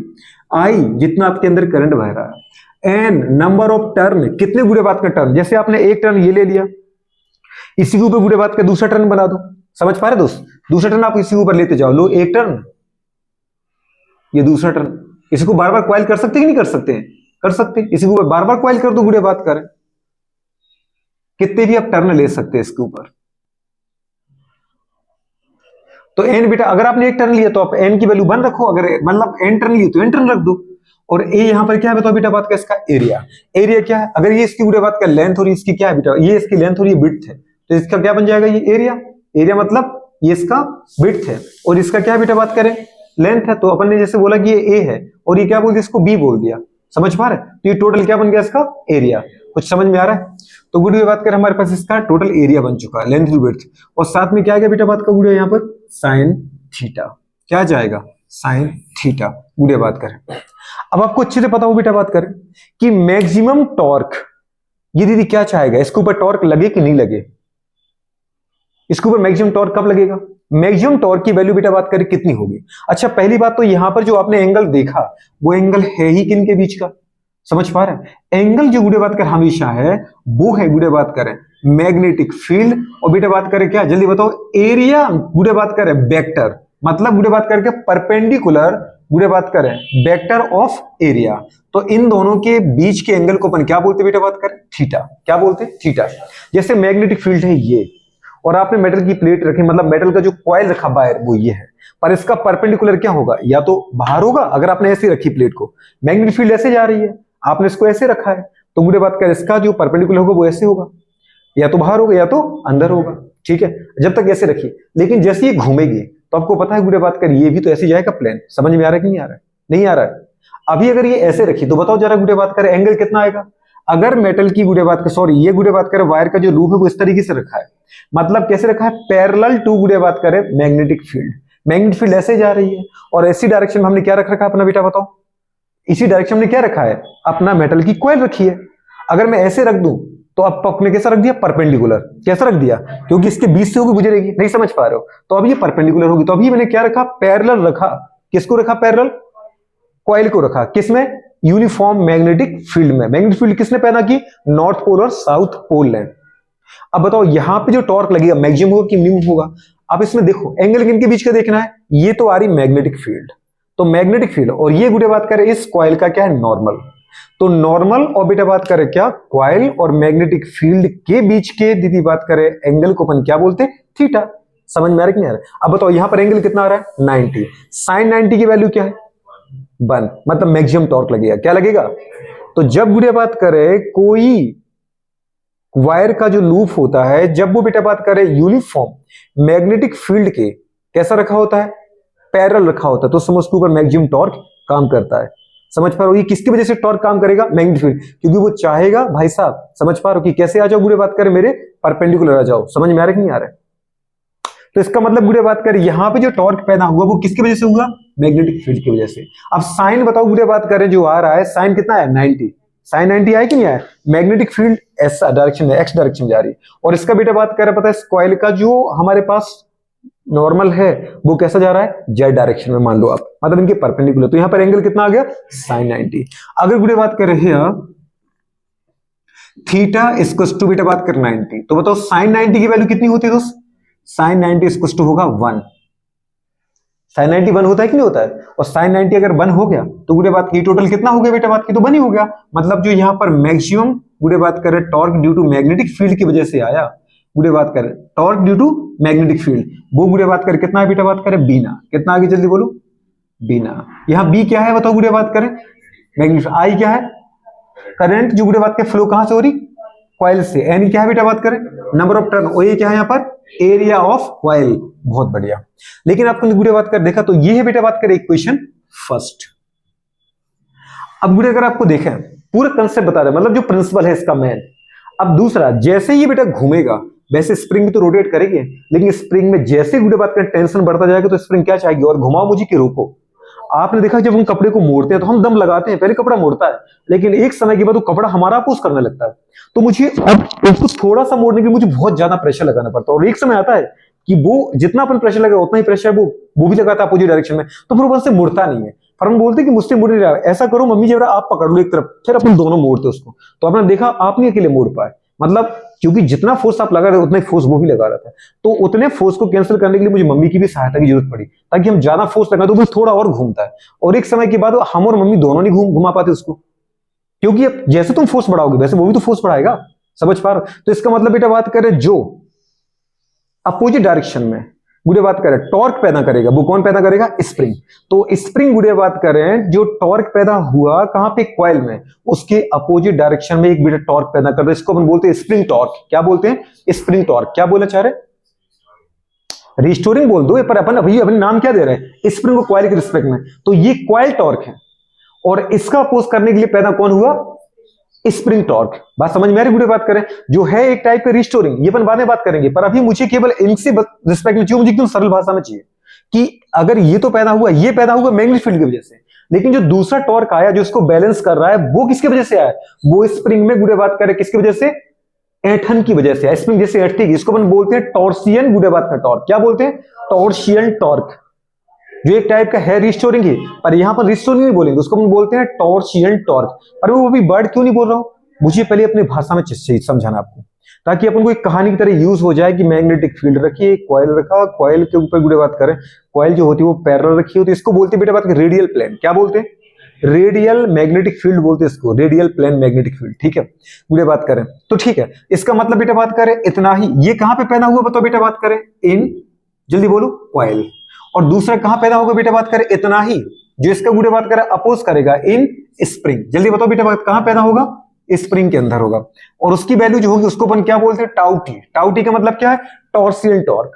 आई जितना आपके अंदर करंट बह रहा है, एन नंबर ऑफ टर्न, कितने गुड़े बात का टर्न, जैसे आपने एक टर्न ये ले लिया, इसी के ऊपर गुड़े बात का दूसरा टर्न बना दो। समझ पा रहे दोस्त, दूसरा टर्न आप इसी के ऊपर लेते जाओ, लो एक टर्न, ये दूसरा टर्न, इसी को बार बार क्वाइल कर सकते हैं कि नहीं कर सकते हैं, कर सकते हैं। इसी को बार बार क्वाइल कर दो गुड़े बात करें, कितने भी आप टर्न ले सकते हैं इसके ऊपर। तो एन बेटा अगर आपने एक टर्न लिया तो आप एन की वैल्यू 1 रखो, अगर मतलब एन टर्न लिया तो एन टर्न रख दो। और ए यहां पर क्या है बताओ बेटा बात का, इसका एरिया। एरिया क्या है, अगर ये इसकी गुड़े बात का लेंथ और इसकी क्या है बेटा, ये इसकी लेंथ और ये विड्थ है, तो इसका क्या बन जाएगा, ये एरिया। एरिया मतलब ये इसका विड्थ है और इसका क्या बेटा बात करें, लेंथ है। तो अपन ने जैसे बोला कि ये ए है और ये क्या बोल दिया, इसको बी बोल दिया। समझ पा रहे, तो ये टोटल क्या बन गया इसका एरिया। कुछ समझ में आ रहा है। तो गुड़े बात करें हमारे पास इसका टोटल एरिया बन चुका है, लेंथ टू विड्थ, और साथ में क्या आ गया बेटा बात का गुड़े यहाँ पर साइन थीटा, क्या जाएगा साइन थीटा गुड़े बात करें। अब आपको अच्छे से पता हो बेटा बात करें कि मैक्सिमम टॉर्क ये दीदी क्या चाहेगा, इसके ऊपर टॉर्क लगे कि नहीं लगे, इसके ऊपर मैक्सिमम टॉर्क कब लगेगा, मैक्सिमम टॉर्क की वैल्यू बेटा बात करें कितनी होगी। अच्छा पहली बात तो यहां पर जो आपने एंगल देखा वो एंगल है ही किन के बीच का, समझ पा रहे हैं। एंगल जो गुड़े बात कर हमेशा है वो है गुड़े बात करें मैग्नेटिक फील्ड, और बेटा बात करें क्या जल्दी बताओ, एरिया गुड़े बात करें वेक्टर, मतलब गुड़े बात करके परपेंडिकुलर गुड़े बात करें वेक्टर ऑफ एरिया। तो इन दोनों के बीच के एंगल को अपन क्या बोलते बेटा बात करें, थीटा। क्या बोलते हैं, थीटा। जैसे मैग्नेटिक फील्ड है ये, और आपने मेटल की प्लेट रखी, मतलब मेटल का जो कॉइल रखा बाहर वो ये है, पर इसका परपेंडिकुलर क्या होगा, या तो बाहर होगा, अगर आपने ऐसे रखी प्लेट को, मैग्नेटिक फील्ड ऐसे जा रही है, आपने इसको ऐसे रखा है, तो मुझे बात कर इसका जो परपेंडिकुलर होगा वो ऐसे होगा, या तो बाहर होगा या तो अंदर होगा, ठीक है, जब तक ऐसे रखिए। लेकिन जैसे ये घूमेगी तो आपको पता है गुड़े बात कर ये भी तो ऐसे जाएगा प्लेन। समझ में आ रहा है कि नहीं आ रहा है? नहीं आ रहा है। अभी अगर ये ऐसे रखी तो बताओ जरा गुड़े बात करें एंगल कितना आएगा। अगर मेटल की गुड़े बात कर सॉरी ये गुड़े बात करें वायर का जो लूप है वो इस तरीके से रखा है, मतलब कैसे रखा है, पैरेलल टू गुड़े बात करें मैग्नेटिक फील्ड। मैग्नेटिक फील्ड ऐसे जा रही है और ऐसी डायरेक्शन में हमने क्या रख रखा है अपना बेटा बताओ, इसी डायरेक्शन में क्या रखा है अपना मेटल की कॉइल रखी है। अगर मैं ऐसे रख दूं तो अब आपने कैसा रख दिया, परपेंडिकुलर। कैसा रख दिया, क्योंकि इसके बीच से होगी गुजरेगी, नहीं समझ पा रहे हो, तो अब ये परपेंडिकुलर होगी। तो अभी मैंने क्या रखा, पैरेलल रखा। किसको रखा, पैरेलल, कॉइल को रखा। किसमें, यूनिफॉर्म मैग्नेटिक फील्ड में। मैग्नेटिक फील्ड किसने पहना की, नॉर्थ पोल और साउथ पोल ने। अब बताओ यहां पे जो टॉर्क लगेगा मैक्सिमम होगा कि मिनिमम होगा। अब इसमें देखो एंगल किनके बीच का देखना है, ये तो आ रही मैग्नेटिक फील्ड, तो मैग्नेटिक फील्ड और ये गुड़े बात करें इस कॉइल का क्या है, नॉर्मल। तो नॉर्मल और बेटा बात करें क्या, कॉइल और मैग्नेटिक फील्ड के बीच के दीदी बात करें एंगल को अपन क्या बोलते हैं, थीटा। समझ में आ रहा है कि नहीं आ रहा। अब बताओ यहां पर एंगल कितना आ रहा है, 90। साइन 90 की वैल्यू क्या है, 1, मतलब मैक्सिमम टॉर्क लगेगा। क्या लगेगा, तो जब गुड़े बात करें कोई वायर का जो लूप होता है, जब वो बेटा बात करें यूनिफॉर्म मैग्नेटिक फील्ड के कैसा रखा होता है, पैरेलल रखा होता है, तो समझ के ऊपर मैक्सिमम टॉर्क काम करता है। समझ पा रहे हो, ये किसकी वजह से टॉर्क काम करेगा, मैग्नेटिक फील्ड, क्योंकि वो चाहेगा भाई साहब, समझ पा रहे हो कि कैसे आ जाओ गुड़े बात करें मेरे परपेंडिकुलर आ जाओ। समझ में आ रहा है कि नहीं आ रहा है। तो इसका मतलब गुड़े बात करें यहां पे जो टॉर्क पैदा हुआ वो किसकी वजह से हुआ, मैग्नेटिक फील्ड की वजह से। अब साइन बताओ गुड़े बात करें जो आ रहा है, साइन कितना है, 90। साइन 90 आया कि नहीं आया, मैग्नेटिक फील्ड ऐसा डायरेक्शन में, एक्स डायरेक्शन जा रही है। और इसका बेटा बात कर रहे पता है इस कॉइल का जो हमारे पास नॉर्मल है वो कैसा जा रहा है, जेड डायरेक्शन में मान लो आप, मतलब इनके परपेंडिकुलर। तो यहां पर एंगल कितना आ गया, साइन 90। अगर गुड़े बात कर रहे हैं थीटा इक्वल्स टू बेटा बात कर 90, तो बताओ साइन 90 की वैल्यू कितनी होती है दोस्त, साइन 90 इक्वल्स टू होगा 1। साइन 90 1 होता है कि नहीं होता है, और साइन 90 अगर 1 हो गया तो गुड़े बात की टोटल कितना हो गया बेटा बात की, तो 1 ही हो गया। मतलब जो यहां पर मैक्सिमम गुड़े बात करें torque due to magnetic field की वजह से आया, गुड़े बात करें torque due to magnetic field, वो गुड़े बात करें कितना है बेटा बात करें, बीना। कितना आगे जल्दी बोलो, बीना। यहां बी क्या है बताओ गुड़े बात करें, मैग्नेटिक। आई क्या है, करंट जो गुड़े बात के फ्लो कहां से हो रही, कॉइल से। एन क्या है बेटा बात करें, नंबर ऑफ टर्न। और ये क्या है यहाँ पर, एरिया ऑफ कॉइल। बहुत बढ़िया। लेकिन आपको गुड़े बात कर देखा तो ये है बेटा बात करें इक्वेशन फर्स्ट। अब गुड़े अगर आपको देखें पूरा कंसेप्ट बता रहे, मतलब जो प्रिंसिपल है इसका मेन। अब दूसरा, जैसे ये बेटा घूमेगा वैसे स्प्रिंग तो रोटेट करेगी, लेकिन स्प्रिंग में जैसे गुड़े बात करें टेंशन बढ़ता जाएगा तो स्प्रिंग क्या चाहेगी, और घुमाओ मुझे कि रोको। आपने देखा जब हम कपड़े को मोड़ते हैं तो हम दम लगाते हैं, पहले कपड़ा मोड़ता है, लेकिन एक समय के बाद वो कपड़ा हमारा पुश करने लगता है। तो मुझे अब उसको थोड़ा सा मोड़ने के लिए मुझे बहुत ज्यादा प्रेशर लगाना पड़ता है, और एक समय आता है कि वो जितना अपन प्रेशर लगा उतना ही प्रेशर वो भी लगाता है अपोजिट डायरेक्शन में, तो फिर वो से मुड़ता नहीं है। पर हम बोलते हैं कि मुझसे मुड़ नहीं रहा, ऐसा करो मम्मी जरा आप पकड़ लो एक तरफ, फिर अपन दोनों मोड़ते उसको। तो आपने देखा आप नहीं अकेले मोड़ पाए, मतलब क्योंकि जितना फोर्स आप लगा रहे उतना ही फोर्स वो भी लगा रहा था। तो उतने फोर्स को कैंसिल करने के लिए मुझे मम्मी की भी सहायता की जरूरत पड़ी, ताकि हम ज्यादा फोर्स लगाए तो वो थोड़ा और घूमता है। और एक समय के बाद हम और मम्मी दोनों नहीं घुमा पाते उसको, क्योंकि अब जैसे तुम फोर्स बढ़ाओगे वैसे वो भी तो फोर्स बढ़ाएगा। समझ पा रहे हो। तो इसका मतलब बेटा बात करें जो अपोजिट डायरेक्शन में गुड़े बात करें टॉर्क पैदा करेगा, वो कौन पैदा करेगा, स्प्रिंग। तो स्प्रिंग गुड़े बात करें जो टॉर्क पैदा हुआ कहां पे, कॉइल में, उसके अपोजिट डायरेक्शन में एक बेटा टॉर्क पैदा करता है, इसको अपन बोलते हैं स्प्रिंग टॉर्क। क्या बोलते हैं, स्प्रिंग टॉर्क। क्या बोलना चाह रहे, रिस्टोरिंग बोल दो, पर अपन अभी अपने नाम क्या दे रहे हैं, स्प्रिंग को कॉइल के रिस्पेक्ट में। तो ये कॉइल टॉर्क है, और इसका अपोज करने के लिए पैदा कौन हुआ, स्प्रिंग टॉर्क। बात समझ में आ रही गुड़े बात करें, जो है एक टाइप का रिस्टोरिंग, ये अपन बाद में बात करेंगे, पर अभी मुझे केवल इनसे रिस्पेक्ट में चाहिए, मुझे एकदम सरल भाषा में चाहिए कि अगर ये तो पैदा हुआ, ये पैदा हुआ मैग्नेटिक फील्ड की वजह से, लेकिन जो दूसरा टॉर्क आया जो इसको बैलेंस कर रहा है वो किसकी वजह से आया, वो स्प्रिंग में गुड़े बात करें किसकी वजह से, ऐंठन की वजह से। स्प्रिंग जैसे ऐंठती है, इसको अपन बोलते हैं टॉर्सियन गुड़े बात का टॉर्क। क्या बोलते हैं, टॉर्सियन टॉर्क, जो एक टाइप का है रिस्टोरिंग ही, पर यहां पर रिस्टोरिंग नहीं बोलेंगे, उसको हम बोलते हैं टॉर्सियन टॉर्क। अरे वो भी वर्ड क्यों नहीं बोल रहा हूं, मुझे पहले अपनी भाषा में समझाना आपको, ताकि अपन को एक कहानी की तरह यूज हो जाए कि मैग्नेटिक फील्ड रखी, कॉइल रखा, कॉइल के ऊपर गुड़े बात करें, कॉइल जो होती है वो पैरेलल रखी होती है, इसको बोलते हैं बेटा बात रेडियल प्लेन। क्या बोलते हैं, रेडियल मैग्नेटिक फील्ड बोलते हैं इसको, रेडियल प्लेन मैग्नेटिक फील्ड। ठीक है, गुड़े बात करें तो ठीक है, इसका मतलब बेटा बात करें इतना ही। ये कहां पे पैदा हुआ बताओ बेटा बात करें, इन, जल्दी बोलो, कॉइल। और दूसरा कहां पैदा होगा बेटा बात करें, इतना ही, जो इसका गुड़े बात करें अपोज करेगा, इन स्प्रिंग। जल्दी बताओ बेटा बात कहां पैदा होगा, स्प्रिंग के अंदर होगा। और उसकी वैल्यू जो होगी उसको अपन क्या बोलते हैं, टाउ टी। टाउ टी का मतलब क्या है, टॉर्सियल टॉर्क,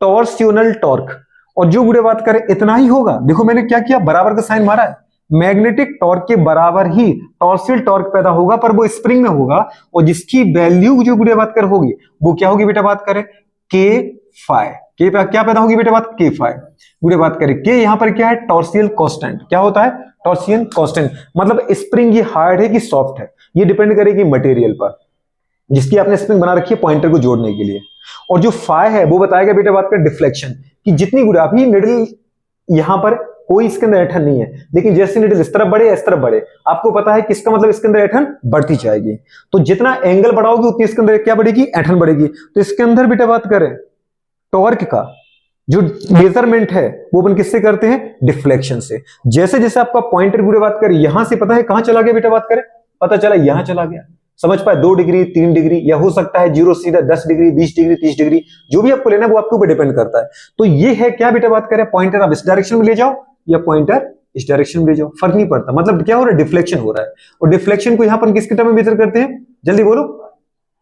टॉर्सियोनल टॉर्क। और जो गुड़े बात करें इतना ही होगा। देखो मैंने क्या किया, बराबर का साइन मारा है, मैग्नेटिक टॉर्क के बराबर ही टॉर्सियल टॉर्क पैदा होगा, पर वो स्प्रिंग में होगा, और जिसकी वैल्यू जो गुड़े बात कर होगी वो क्या होगी बेटा बात करें, के फाई। के क्या पैदा होगी बेटा बात, के फाई। गुड़े बात करें के यहां पर क्या है, टॉर्सियल कांस्टेंट। क्या होता है, टॉर्सियल कांस्टेंट। मतलब स्प्रिंग ये हार्ड है कि सॉफ्ट है, ये डिपेंड करेगी मटेरियल पर जिसकी आपने स्प्रिंग बना रखी है पॉइंटर को जोड़ने के लिए। और जो फाई है वो बताएगा बेटा बात कर डिफ्लेक्शन, कि जितनी गुड़े अभी निडल यहां पर कोई इसके अंदर ऐठन नहीं है, लेकिन जैसे निडल इस तरफ बढ़े इस तरफ बढ़े, आपको पता है किसका मतलब इसके अंदर ऐठन बढ़ती जाएगी। तो जितना एंगल बढ़ाओगे उतनी इसके अंदर क्या बढ़ेगी, ऐठन बढ़ेगी। तो इसके अंदर बेटा बात करें टॉर्क का जो मेजरमेंट है वो अपन किससे करते हैं, डिफ्लेक्शन से। जैसे जैसे आपका पॉइंटर गुड़े बात करें यहां से पता है कहां चला गया बेटा बात करें, पता चला यहां चला गया, समझ पाए, 2 डिग्री 3 डिग्री, या हो सकता है 0 सीधा 10 डिग्री 20 डिग्री 30 डिग्री, जो भी आपको लेना है वो आपके ऊपर डिपेंड करता है। तो ये है क्या बेटा बात करें, पॉइंटर आप इस डायरेक्शन में ले जाओ या पॉइंटर इस डायरेक्शन में ले जाओ, फर्क नहीं पड़ता। मतलब क्या हो रहा है, डिफ्लेक्शन हो रहा है। और डिफ्लेक्शन को यहां पर किसके टर्म में मेजर करते हैं, जल्दी बोलो,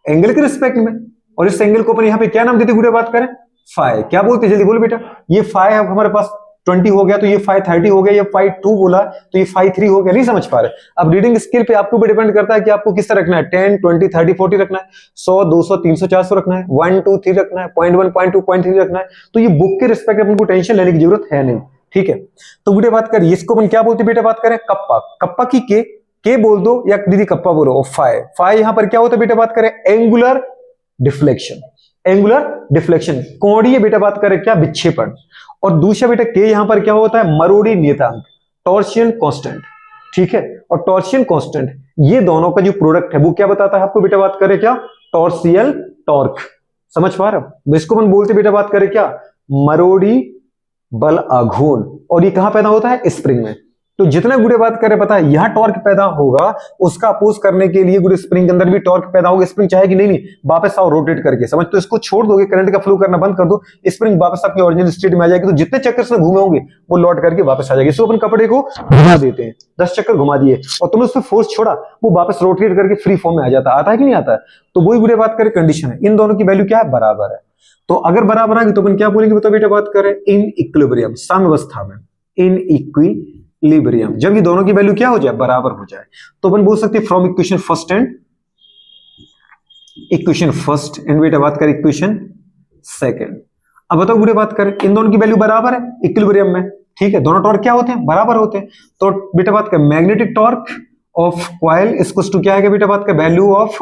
एंगल के रिस्पेक्ट में। और इस एंगल को अपन यहां पे क्या नाम देते हैं, बात करें फाई। क्या बोलते हैं, जल्दी बोलो बेटा। ये फाई है हमारे पास 20 हो गया, तो ये फाई 30 हो गया, ये फाई 2 बोला तो ये फाई 3 हो गया। नहीं समझ पा रहे। अब रीडिंग स्केल पे आपको भी डिपेंड करता है कि आपको किस तरह रखना है, 10 20 30 40 रखना है, 100 200 300 400 रखना है, 1 2 3 रखना है, 0.1 0.2 0.3 रखना है। तो ये बुक के रिस्पेक्ट में आपको टेंशन लेने की जरूरत है नहीं, ठीक है। तो बेटे बात करें इसको अपन क्या बोलते हैं बेटा बात करें, कप्पा। कप्पा की के बोल दो या दीदी कप्पा बोलो। फाई फाई यहां पर क्या होता है बेटा बात करें, एंगुलर डिफ्लेक्शन। एंगुलर डिफ्लेक्शन कोणीय बेटा बात करें क्या, विक्षेपण। और दूसरा बेटा के यहां पर क्या होता है, मरोड़ी नियतांक, टॉर्सियन कांस्टेंट, ठीक है। और टॉर्सियन कांस्टेंट ये दोनों का जो प्रोडक्ट है वो क्या बताता है आपको बेटा बात करें क्या, टॉर्सियल टॉर्क। समझ पा रहे हो, इसको अपन बोलते बेटा बात करें क्या, मरोड़ी बल आघूर्ण। और ये कहां पैदा होता है, स्प्रिंग में। तो जितना गुड़े बात करें पता है यहां टॉर्क पैदा होगा, उसका अपोज करने के लिए गुड़े स्प्रिंग के अंदर भी टॉर्क पैदा होगा। स्प्रिंग चाहेगी नहीं वापस आओ रोटेट करके, समझ। तो इसको छोड़ दोगे, करंट का फ्लो करना बंद कर दो, स्प्रिंग वापस अपनी ओरिजिनल स्टेट में आ जाएगी। तो जितने चक्कर से घूमे होंगे वो लौट करके वापस आ जाएगी। इसको अपन कपड़े को घुमा देते हैं, 10 चक्कर घुमा दिए और तुमने उस पर फोर्स छोड़ा, वो वापस रोटेट करके फ्री फॉर्म में आ जाता है। आता है कि नहीं आता है। तो वही गुड़े बात करें कंडीशन है, इन दोनों की वैल्यू क्या है, बराबर है। तो अगर बराबर आएगी तो अपन क्या बोलेंगे, बताओ बेटा बात करें, इन इक्विलिब्रियम, साम्यावस्था में, इन इक्विलिब्रियम। जब ये दोनों की वैल्यू क्या हो जाए, बराबर हो जाए, तो अपन बोल सकते हैं फ्रॉम इक्वेशन फर्स्ट एंड बेटा बात करें इक्वेशन सेकंड। अब बताओ गुड़े बात करें, इन दोनों की वैल्यू बराबर है इक्विलिब्रियम में, ठीक है। दोनों टॉर्क क्या होते हैं, बराबर होते हैं। तो बेटा बात करें magnetic torque of coil equals to क्या है बेटा बात करें, वैल्यू ऑफ,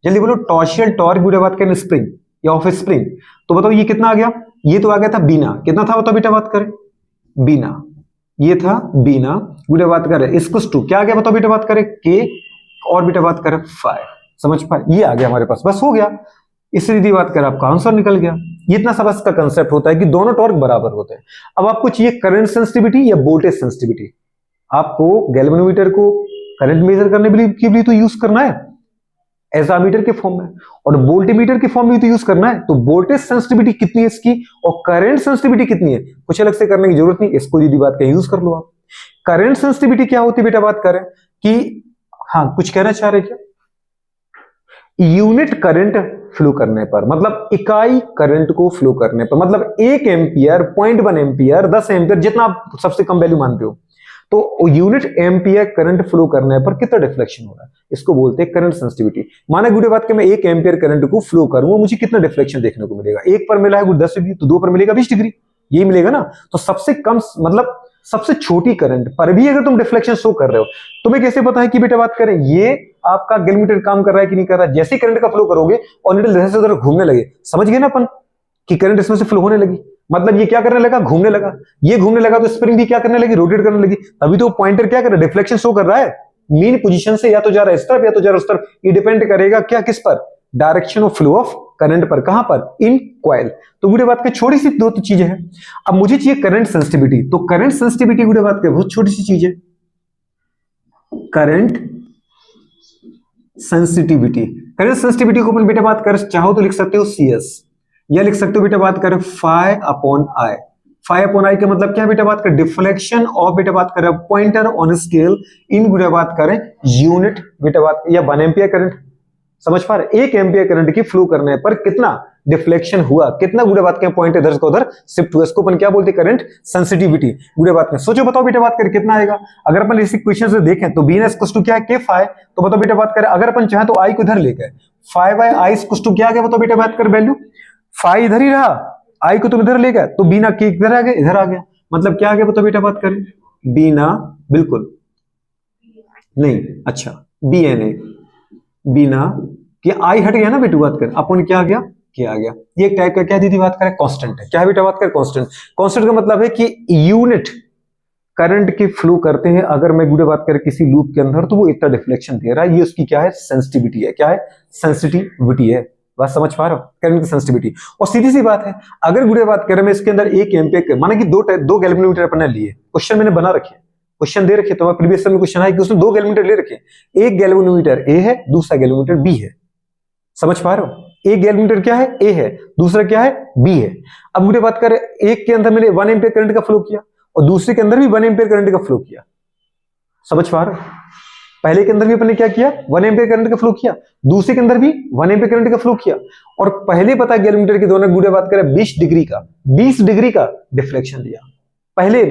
जल्दी बोलो, टॉर्सियल टॉर्क बेटा बात करें स्प्रिंग या ऑफ स्प्रिंग। तो बताओ ये कितना आ गया, ये तो आ गया था बीना, कितना था बताओ बेटा बात करें, बीना, ये था बीना। बेटा बात करें इसको टू क्या आ गया बताओ बेटा बात करें, के, और बेटा बात करें फाई। समझ पाए, ये आ गया हमारे पास, बस हो गया। इस सीधी बात करें आपका आंसर निकल गया। ये इतना सा बस का कंसेप्ट होता है कि दोनों टॉर्क बराबर होते हैं। अब आपको चाहिए करंट सेंसिटिविटी या वोल्टेज सेंसिटिविटी। आपको गैल्वेनोमीटर को करंट मेजर करने के लिए तो यूज करना है एज मीटर के फॉर्म में, और वोल्टीमीटर के फॉर्म में तो यूज करना है। तो वोल्टेज सेंसिटिविटी कितनी है इसकी और करंट सेंसिटिविटी कितनी है, कुछ अलग से करने की जरूरत नहीं, इसको यदि बात करें यूज कर लो आप। करंट सेंसिटिविटी क्या होती है बेटा बात करें कि, हाँ कुछ कहना चाह रहे क्या, यूनिट करंट फ्लो करने पर, मतलब इकाई करंट को फ्लो करने पर, मतलब 1 एम्पियर, 0.1 एम्पियर, 10 एम्पियर, जितना आप सबसे कम वैल्यू मानते हो, तो यूनिट एम्पियर करंट फ्लो करने पर कितना डिफ्लेक्शन हो रहा है, इसको बोलते हैं करंट सेंसिटिविटी। माना गुड़े बात के मैं 1 एम्पियर करंट को फ्लो करूंगा, मुझे कितना डिफ्लेक्शन देखने को मिलेगा, 1 पर मिला है 10 डिग्री, तो 2 पर मिलेगा 20 डिग्री, यही मिलेगा ना। तो सबसे कम, मतलब सबसे छोटी करंट पर भी अगर तुम डिफ्लेक्शन शो कर रहे हो, तुम्हें कैसे पता है कि बेटा बात करें ये आपका गैल्वेनोमीटर काम कर रहा है कि नहीं कर रहा है। जैसे करंट का फ्लो करोगे और नीडल इधर से उधर घूमने लगे, समझ गए ना अपन कि करंट इसमें से फ्लो होने लगी, मतलब ये क्या करने लगा, घूमने लगा। ये घूमने लगा तो स्प्रिंग भी क्या करने लगी, रोटेट करने लगी। तभी तो पॉइंटर क्या कर रहा है, डिफ्लेक्शन शो कर रहा है, मीन पोजीशन से या तो जा रहा है इस तरफ या तो जा रहा है उस तरफ। ये डिपेंड करेगा क्या, किस पर, direction of flow of current पर। कहां पर, इन कॉइल। तो गुड़े बात की छोटी सी 2 चीजें हैं। अब मुझे चाहिए करंट सेंसिटिविटी, तो करंट सेंसिटिविटी गुड़े बात की बहुत छोटी सी चीज है, करंट सेंसिटिविटी। करंट सेंसिटिविटी को अपन बेटा बात कर चाहो तो लिख सकते हो CS, या लिख सकते हो बेटा बात करें phi upon I. Phi upon I का मतलब क्या है बेटा बात करें, डिफ्लेक्शन ऑफ बेटा बात करें पॉइंटर ऑन स्केल इन बेटा बात करें यूनिट बेटा बात, या 1 एम्पियर करंट। समझ पा रहे, 1 एम्पियर करंट की फ्लो करने पर कितना डिफ्लेक्शन हुआ, कितना गुड़े बात करें पॉइंट इधर से उधर शिफ्ट हुआ, इसको अपन क्या बोलते हैं करंट सेंसिटिविटी गुड़े बात करें। सोचो बताओ बेटा बात करें कितना आएगा, अगर अपन इस इक्वेशन से देखें तो बीना इक्वल्स टू क्या है के फाई, तो बताओ बेटा बात करें अगर अपन चाहें तो आई को इधर लेकर phi by I equals to क्या आ गया, बताओ बेटा बात कर वैल्यू फाई इधर ही रहा, आई को तुम इधर ले गए तो बीना के इधर आ गया, इधर आ गया, मतलब क्या आ गया बताओ बेटा बात करें बीना बिल्कुल नहीं, अच्छा बी एन ए बीना कि आई हट गया ना बेटू बात कर, अपन क्या आ गया क्या आ गया, ये एक टाइप का क्या दीदी बात करें कांस्टेंट है, क्या है बेटा बात करें कांस्टेंट। कांस्टेंट का मतलब है कि यूनिट करंट के फ्लो करते हैं अगर मैं गुड़े बात करें किसी लूप के अंदर तो वो इतना डिफ्लेक्शन दे रहा है, ये उसकी क्या है सेंसिटिविटी है, क्या है सेंसिटिविटी है, बात समझ पा रहे हो करंट की सेंसिटिविटी। और सीधी सी बात है अगर गुड़े बात करें मैं इसके अंदर 1 एम्पीयर माना कि दो गैल्वेनोमीटर अपन ने लिए, क्वेश्चन मैंने बना रखे, क्वेश्चन दे रखे, तो प्रीवियस में क्वेश्चन है कि उसने 2 गैल्वेनोमीटर ले रखे, एक गैल्वेनोमीटर ए है दूसरा गैल्वेनोमीटर बी है, समझ पा रहे हो, एक गैल्वेनोमीटर क्या है ए है दूसरा क्या है बी है। अब मुझे बात करें एक के अंदर मैंने 1 एम्पीयर करंट का फ्लो किया और दूसरे के अंदर भी 1 एम्पीयर करंट का फ्लो किया, समझ पा रहे हो, पहले के अंदर भी अपने क्या किया 1 एम्पीयर करंट का फ्लो किया, दूसरे के अंदर भी 1 एम्पीयर करंट का फ्लो किया, और पहले पता गैल्वेनोमीटर के दोनों गुड़े बात करें 20 डिग्री का डिफ्लेक्शन दिया, पहले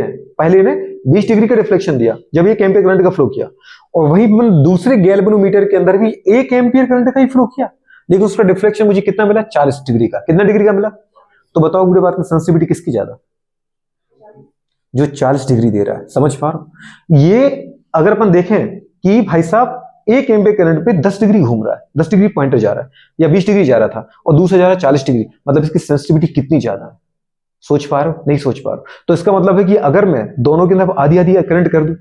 ने 20 डिग्री का डिफ्लेक्शन दिया जब 1 एम्पीयर करंट का फ्लो किया, और वहीं दूसरे गैल्वेनोमीटर के अंदर भी 1 एम्पीयर करंट का ही फ्लो किया, लेकिन उसका डिफ्लेक्शन मुझे कितना मिला 40 डिग्री का, कितना डिग्री का मिला, तो बताओ गुड़े बात में सेंसिटिविटी किसकी ज्यादा, जो 40 डिग्री दे रहा है, समझ पा रहे हो। ये अगर अपन देखें कि भाई साहब 1 एम्पीयर करंट पे 10 डिग्री घूम रहा है, 10 डिग्री पॉइंटर जा रहा है या 20 डिग्री जा रहा था और दूसरा जा रहा है 40 डिग्री, मतलब इसकी सेंसिटिविटी कितनी ज्यादा है, सोच पा रहे हो नहीं सोच पा रहे हो। तो इसका मतलब है कि अगर मैं दोनों के अंदर आधी आधी करंट कर दूं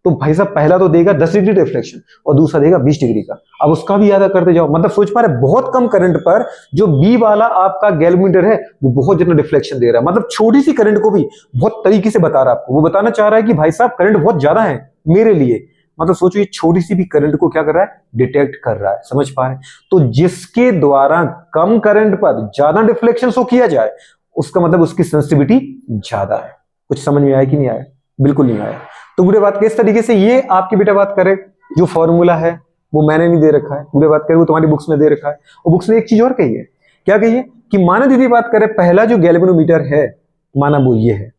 तो भाई साहब पहला तो देगा 10 डिग्री डिफ्लेक्शन और दूसरा देगा 20 डिग्री का, अब उसका भी आधा करते जाओ, मतलब सोच पा रहे बहुत कम करंट पर जो बी वाला आपका गैल्वेनोमीटर है वो बहुत जितना डिफ्लेक्शन दे रहा है, मतलब छोटी सी करंट को भी बहुत तरीके से बता रहा है आपको, वो बताना चाह रहा है कि भाई साहब करंट बहुत ज्यादा है मेरे लिए, मतलब सोचो ये छोटी सी भी करंट को क्या कर रहा है डिटेक्ट कर रहा है, समझ पा रहे हैं। तो जिसके द्वारा कम करंट पर ज्यादा डिफ्लेक्शन शो किया जाए उसका मतलब उसकी सेंसिटिविटी ज्यादा है, कुछ समझ में आया कि नहीं आया, बिल्कुल नहीं आया। तो बुरे बात किस तरीके से ये आपकी बेटा बात करे जो फॉर्मूला है वो मैंने नहीं दे रखा है, बुरे बात करे वो तुम्हारी बुक्स में दे रखा है, और बुक्स में एक चीज और कही है, क्या कही है कि माना दीदी बात करे पहला जो गैल्वेनोमीटर है माना वो ये है,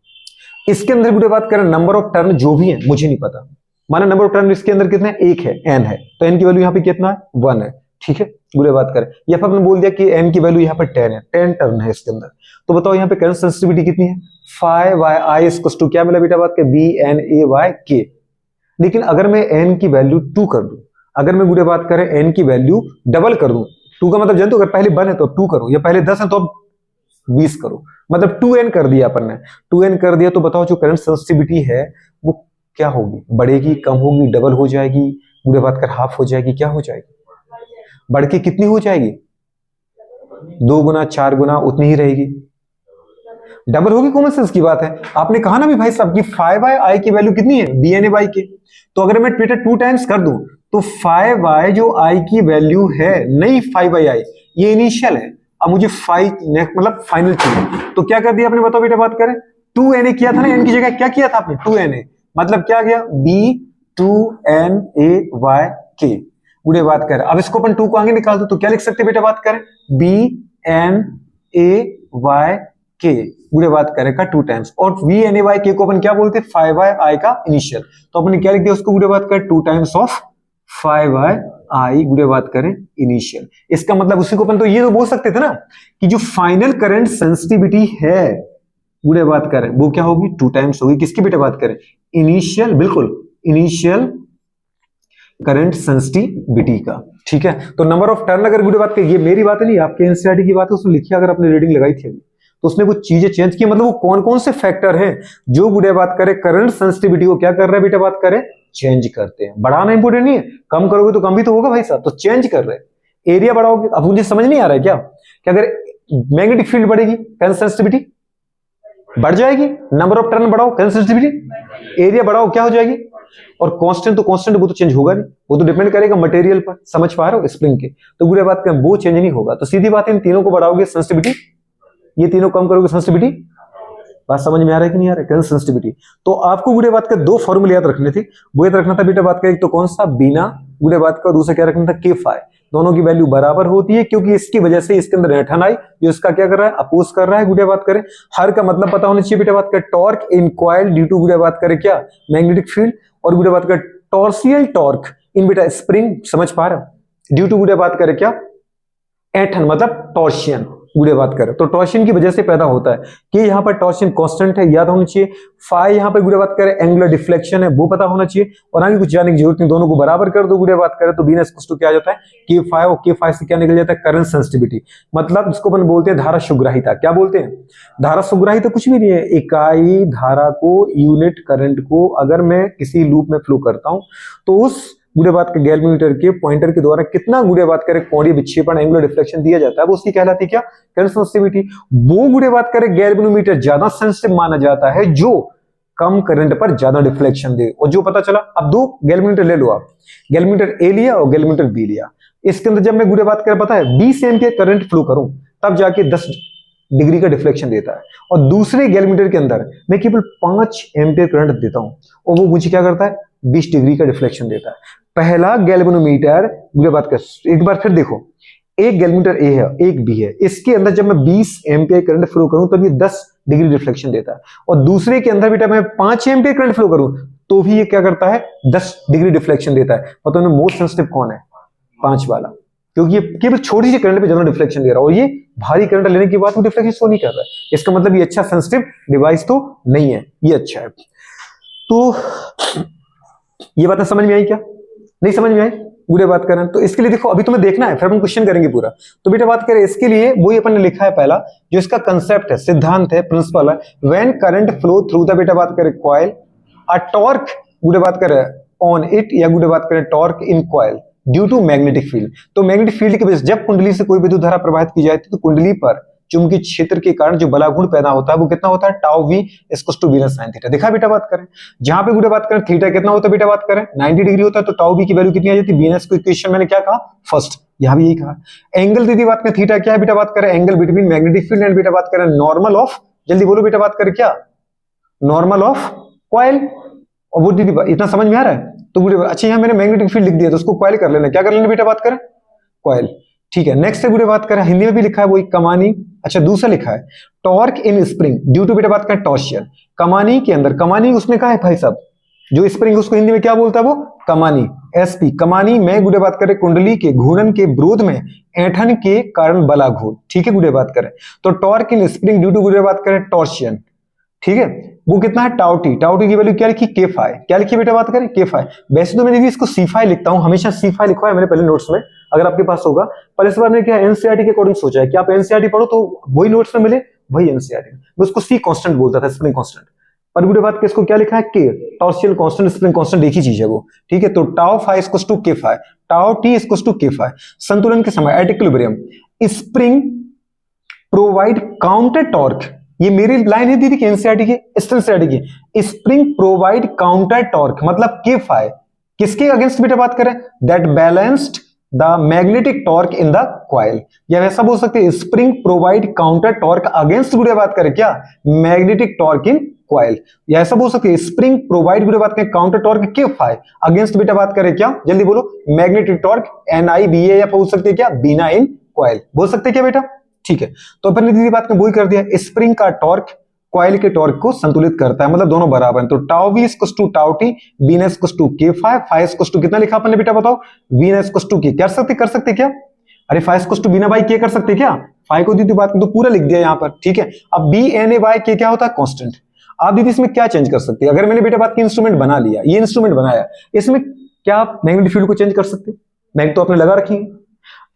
इसके अंदर बुरे बात करें नंबर ऑफ टर्न जो भी है मुझे नहीं पता, माना नंबर ऑफ टर्न इसके अंदर कितने एक है एन है, तो एन की वैल्यू यहाँ पे कितना है 1 है, ठीक है बुरे बात करें, या फिर आपने बोल दिया कि एन की वैल्यू यहाँ पर 10 है, 10 टर्न है इसके अंदर, तो बताओ यहाँ पे करंट सेंसिटिविटी कितनी है 5/I इक्वल्स टू क्या मिला बेटा बात के BNA/K। लेकिन अगर मैं n की वैल्यू 2 कर दूं, अगर मैं बुरे बात करें n की वैल्यू डबल कर दूं, 2 का मतलब जानते हो अगर पहले 1 है तो 2 करो, या पहले 10 है तो अब 20 करो, मतलब 2n कर दिया अपन ने, 2n कर दिया, तो बताओ जो करंट सेंसिटिविटी है वो क्या होगी, बढ़ेगी कम होगी डबल हो जाएगी, बुरे बात कर हाफ हो जाएगी, क्या हो जाएगी, बढ़ के कितनी हो जाएगी 2 गुना 4 गुना उतनी ही रहेगी, डबल होगी, कॉमन सेंस की बात है। आपने कहा ना भी भाई साहब कि 5/I की वैल्यू कितनी है BNA/K, तो अगर मैं बेटा 2 टाइम्स कर दूं तो 5/I जो I की वैल्यू है नहीं 5/I ये इनिशियल है, अब मुझे 5 मतलब फाइनल चाहिए, तो क्या कर दिया आपने बताओ बेटा बात करें 2NA किया था ना, n की जगह क्या किया था आपने 2NA, मतलब क्या गया B2NAYK, बुरे बात कर, अब इसको अपन 2 को आगे निकाल दो तो क्या लिख सकते बेटा बात करें BNAYK, बुरे बात करें का 2 टाइम्स, और VNAYK को अपन क्या बोलते हैं 5/I का इनिशियल, तो अपन क्या लिख दिया उसको बुरे बात करें 2 टाइम्स ऑफ 5/I बुरे बात करें इनिशियल, इसका मतलब उसी को अपन तो ये तो बोल सकते थे ना कि जो फाइनल करंट सेंसिटिविटी है बुरे बात करें वो क्या होगी 2 टाइम्स होगी किसकी बेटा बात करें इनिशियल, बिल्कुल इनिशियल करंट सेंसिटिविटी का, ठीक है। तो नंबर ऑफ टर्न अगर बुरे बात करें, ये मेरी बात नहीं आपके एनसीईआरटी की बात है, उसमें लिखी अगर आपने रीडिंग लगाई थी अभी तो उसने कुछ चीजें चेंज की, मतलब वो कौन कौन से फैक्टर हैं जो बुरे बात करें करंट सेंसिटिविटी को क्या कर रहे हैं बेटा बात करें चेंज करते हैं, बढ़ाना इंपोर्टेंट नहीं है, कम करोगे तो कम भी तो होगा भाई साहब, तो चेंज कर रहे हैं, एरिया बढ़ाओगे, अब मुझे समझ नहीं आ रहा है क्या कि अगर मैग्नेटिक फील्ड बढ़ेगी करंट सेंसिटिविटी बढ़ जाएगी, नंबर ऑफ टर्न बढ़ाओ करंट सेंसिटिविटी, एरिया बढ़ाओ क्या हो जाएगी, और कांस्टेंट तो कांस्टेंट वो तो चेंज होगा नहीं, वो तो डिपेंड करेगा मटेरियल पर, समझ पा रहे हो स्प्रिंग के, तो बुरे बात करें वो चेंज नहीं होगा, तो सीधी बात है इन तीनों को बढ़ाओगे सेंसिटिविटी, ये तीनों कम करोगे सेंसिटिविटी, बात समझ में आ रहा है कि नहीं आ रहा है करंट सेंसिटिविटी। तो आपको बुरे बात के 2 फॉर्मूले याद रखने थे, वो याद रखना था बेटा बात का एक तो कौन सा बीना गुड़े बात का दूसरा क्या रखना था के फाई, दोनों की वैल्यू बराबर होती है क्योंकि इसकी वजह से इसके अंदर ऐंठन आई जो इसका क्या कर रहा है अपोज कर रहा है। गुड़े बात करें हर का मतलब पता होना चाहिए बेटा, बात कर torque in coil due to गुड़े बात करें क्या मैग्नेटिक फील्ड, और गुड़े बात कर टॉर्सियल टॉर्क इन बेटा स्प्रिंग, समझ पा रहा ड्यू टू गुड़े बात करें क्या ऐंठन मतलब टॉर्शियन, गुड़े बात करें तो टॉर्शियन की वजह से पैदा होता है कि यहाँ पर टॉर्शियन कांस्टेंट है याद होना चाहिए, फाई यहाँ पर गुड़े बात करें एंगुलर डिफ्लेक्शन है वो पता होना चाहिए, और आगे कुछ जानने की जरूरत नहीं, दोनों को बराबर कर दो गुड़े बात करें तो बीना इक्वल टू क्या आ जाता है के फाई, और के फाई से क्या निकल जाता है करंट सेंसिटिविटी, मतलब जिसको अपन बोलते हैं धारा सुग्राहिता। क्या बोलते हैं धारा सुग्राहिता, कुछ भी नहीं है, इकाई धारा को यूनिट करंट को अगर मैं किसी लूप में फ्लो करता हूं तो उस गुड़े बात के गैल्वेनोमीटर के पॉइंटर के द्वारा कितना गुड़े बात करे कोणीय विक्षेपण एंगुलर डिफ्लेक्शन दिया जाता है वो उसकी कहलाती है क्या करंट सेंसिटिविटी। वो गुड़े बात करे गैल्वेनोमीटर ज्यादा सेंसिटिव माना जाता है जो कम करंट पर ज्यादा डिफ्लेक्शन दे, और जो पता चला अब दो गैल्वेनोमीटर ले लो आप, गैल्वेनोमीटर ए लिया और गैल्वेनोमीटर बी लिया, इसके अंदर जब मैं गुड़े बात कर पता है 20 एम्पीयर करंट फ्लो करूं तब जाके 10 डिग्री का डिफ्लेक्शन देता है, और दूसरे गैल्वेनोमीटर के अंदर मैं केवल 5 एम्पीयर करंट देता हूं और वो मुझे क्या करता है 20 डिग्री का डिफ्लेक्शन देता है। पहला गैल्वेनोमीटर मुझे बात कर एक बार फिर देखो, एक गैल्वेनोमीटर ए है एक बी है, इसके अंदर जब मैं 20 एम्पीयर करंट फ्लो करूं तब ये 10 डिग्री डिफ्लेक्शन देता है, और दूसरे के अंदर बेटा मैं 5 एम्पीयर करंट फ्लो करूं तो भी ये क्या करता है 10 डिग्री डिफ्लेक्शन देता है। मतलब मोस्ट सेंसिटिव कौन है 5 वाला, क्योंकि ये केवल छोटी सी करंट पे ज्यादा डिफ्लेक्शन दे रहा है और ये भारी करंट लेने के बाद वो डिफ्लेक्शन शो नहीं कर रहा है, इसका मतलब ये अच्छा सेंसिटिव डिवाइस तो नहीं है, ये अच्छा है। तो ये बात समझ में आई क्या, नहीं समझ में आई गुड़े बात करें तो इसके लिए देखो अभी तुम्हें देखना है फिर हम क्वेश्चन करेंगे पूरा। तो बेटा बात करें इसके लिए वही अपन ने लिखा है पहला जो इसका कंसेप्ट है सिद्धांत है प्रिंसिपल है, when current flow through the बेटा बात करें कॉइल अ टॉर्क गुड़े बात करें ऑन इट, या गुड़े बात करें torque in coil due to magnetic field. तो मैग्नेटिक फील्ड की वजह से जब कुंडली से कोई विद्युत धारा प्रवाहित की जाती है तो कुंडली पर चुंबकीय क्षेत्र के कारण जो बलागुण पैदा होता है वो कितना होता है टाउ वी इक्वल टू वीनस साइन थीटा। देखा बेटा बात करें जहां पे गुड़े बात करें थीटा कितना होता है बेटा बात करें 90 डिग्री होता है तो टाउ वी की वैल्यू कितनी आ जाती है, वीनस को इक्वेशन मैंने क्या कहा फर्स्ट, यहां भी यही कहा। एंगल दीदी बात करें थीटा क्या है बेटा बात करें angle between magnetic field and बेटा बात करें नॉर्मल ऑफ, जल्दी बोलो बेटा बात करें क्या नॉर्मल ऑफ कॉइल, और वो दीदी इतना समझ में आ रहा है तो गुड़े अच्छा यहाँ मैंने मैग्नेटिक फील्ड लिख दिया तो उसको कॉइल कर लेना, क्या कर लेना बेटा बात करें कॉइल, ठीक है। नेक्स्ट है गुड़े बात करें हिंदी में भी लिखा है वही कमानी, अच्छा दूसरा लिखा है torque in spring due to बेटा बात करें टॉर्सियन, कमानी के अंदर कमानी उसने कहा है भाई साहब जो स्प्रिंग उसको हिंदी में क्या बोलता है वो कमानी एसपी, कमानी में गुड़े बात करें कुंडली के घूर्णन के विरोध में ऐंठन के कारण बलाघूर, ठीक है गुड़े बात करें तो torque in spring due to गुड़े बात करें टॉर्सियन, ठीक है वो कितना है टाउटी, टाउटी की वैल्यू क्या लिखी के फाई, क्या लिखी बेटा बात करें के फाई, वैसे तो मैं इसको सी फाई लिखता हूं हमेशा सी फाई लिखवा है मैंने पहले नोट्स में अगर आपके पास होगा, पर इस बार मैंने क्या एनसीईआरटी के अकॉर्डिंग सोचा है कि आप एनसीईआरटी पढ़ो तो वही नोट्स में मिले वही एनसीईआरटी, मैं उसको सी कांस्टेंट बोलता था स्प्रिंग कांस्टेंट, पर गुड़े बात किसको क्या लिखा है के टॉर्सियल कांस्टेंट स्प्रिंग कांस्टेंट एक ही चीज है वो, ठीक है। तो tau phi equal to K phi, tau T equal to K phi, संतुलन के समय at equilibrium spring provide counter torque, ये मेरी लाइन है दीदी की एनसीईआरटी की एनसीईआरटी की, स्प्रिंग प्रोवाइड काउंटर टॉर्क मतलब के फाई किसके अगेंस्ट बेटा बात करें that balanced the magnetic torque in the coil, या ऐसा बोल सकते हैं spring provide counter torque against गुड़े बात करें क्या मैग्नेटिक टॉर्क इन कॉइल, या ऐसा बोल सकते हैं स्प्रिंग प्रोवाइड गुड़े बात करें काउंटर टॉर्क के फाई अगेंस्ट बेटा बात करें क्या जल्दी बोलो मैग्नेटिक टॉर्क NIBA, या बोल सकते हैं क्या बीना इन कॉइल, बोल सकते हैं क्या बेटा, ठीक है। तो अपन ने दीदी बात में वही कर दिया स्प्रिंग का टॉर्क कॉइल के टॉर्क को संतुलित करता है मतलब दोनों बराबर हैं, तो tau V equal to tau T वीनस equal to K phi, phi equal to कितना लिखा अपन ने बेटा बताओ वीनस इक्वल टू के, कर सकते क्या अरे फाई इक्वल टू बीना बाई के कर सकते क्या, फाई को दीदी बात में तो पूरा लिख दिया यहाँ पर, ठीक है। अब बी एन ए बाई के क्या होता है कांस्टेंट, आप दीदी इसमें क्या चेंज कर सकते हैं, अगर मैंने बेटा बात की इंस्ट्रूमेंट बना लिया ये इंस्ट्रूमेंट बनाया इसमें क्या आप मैग्नेटिक फील्ड को चेंज कर सकते, मैग्नेट तो आपने लगा रखी है,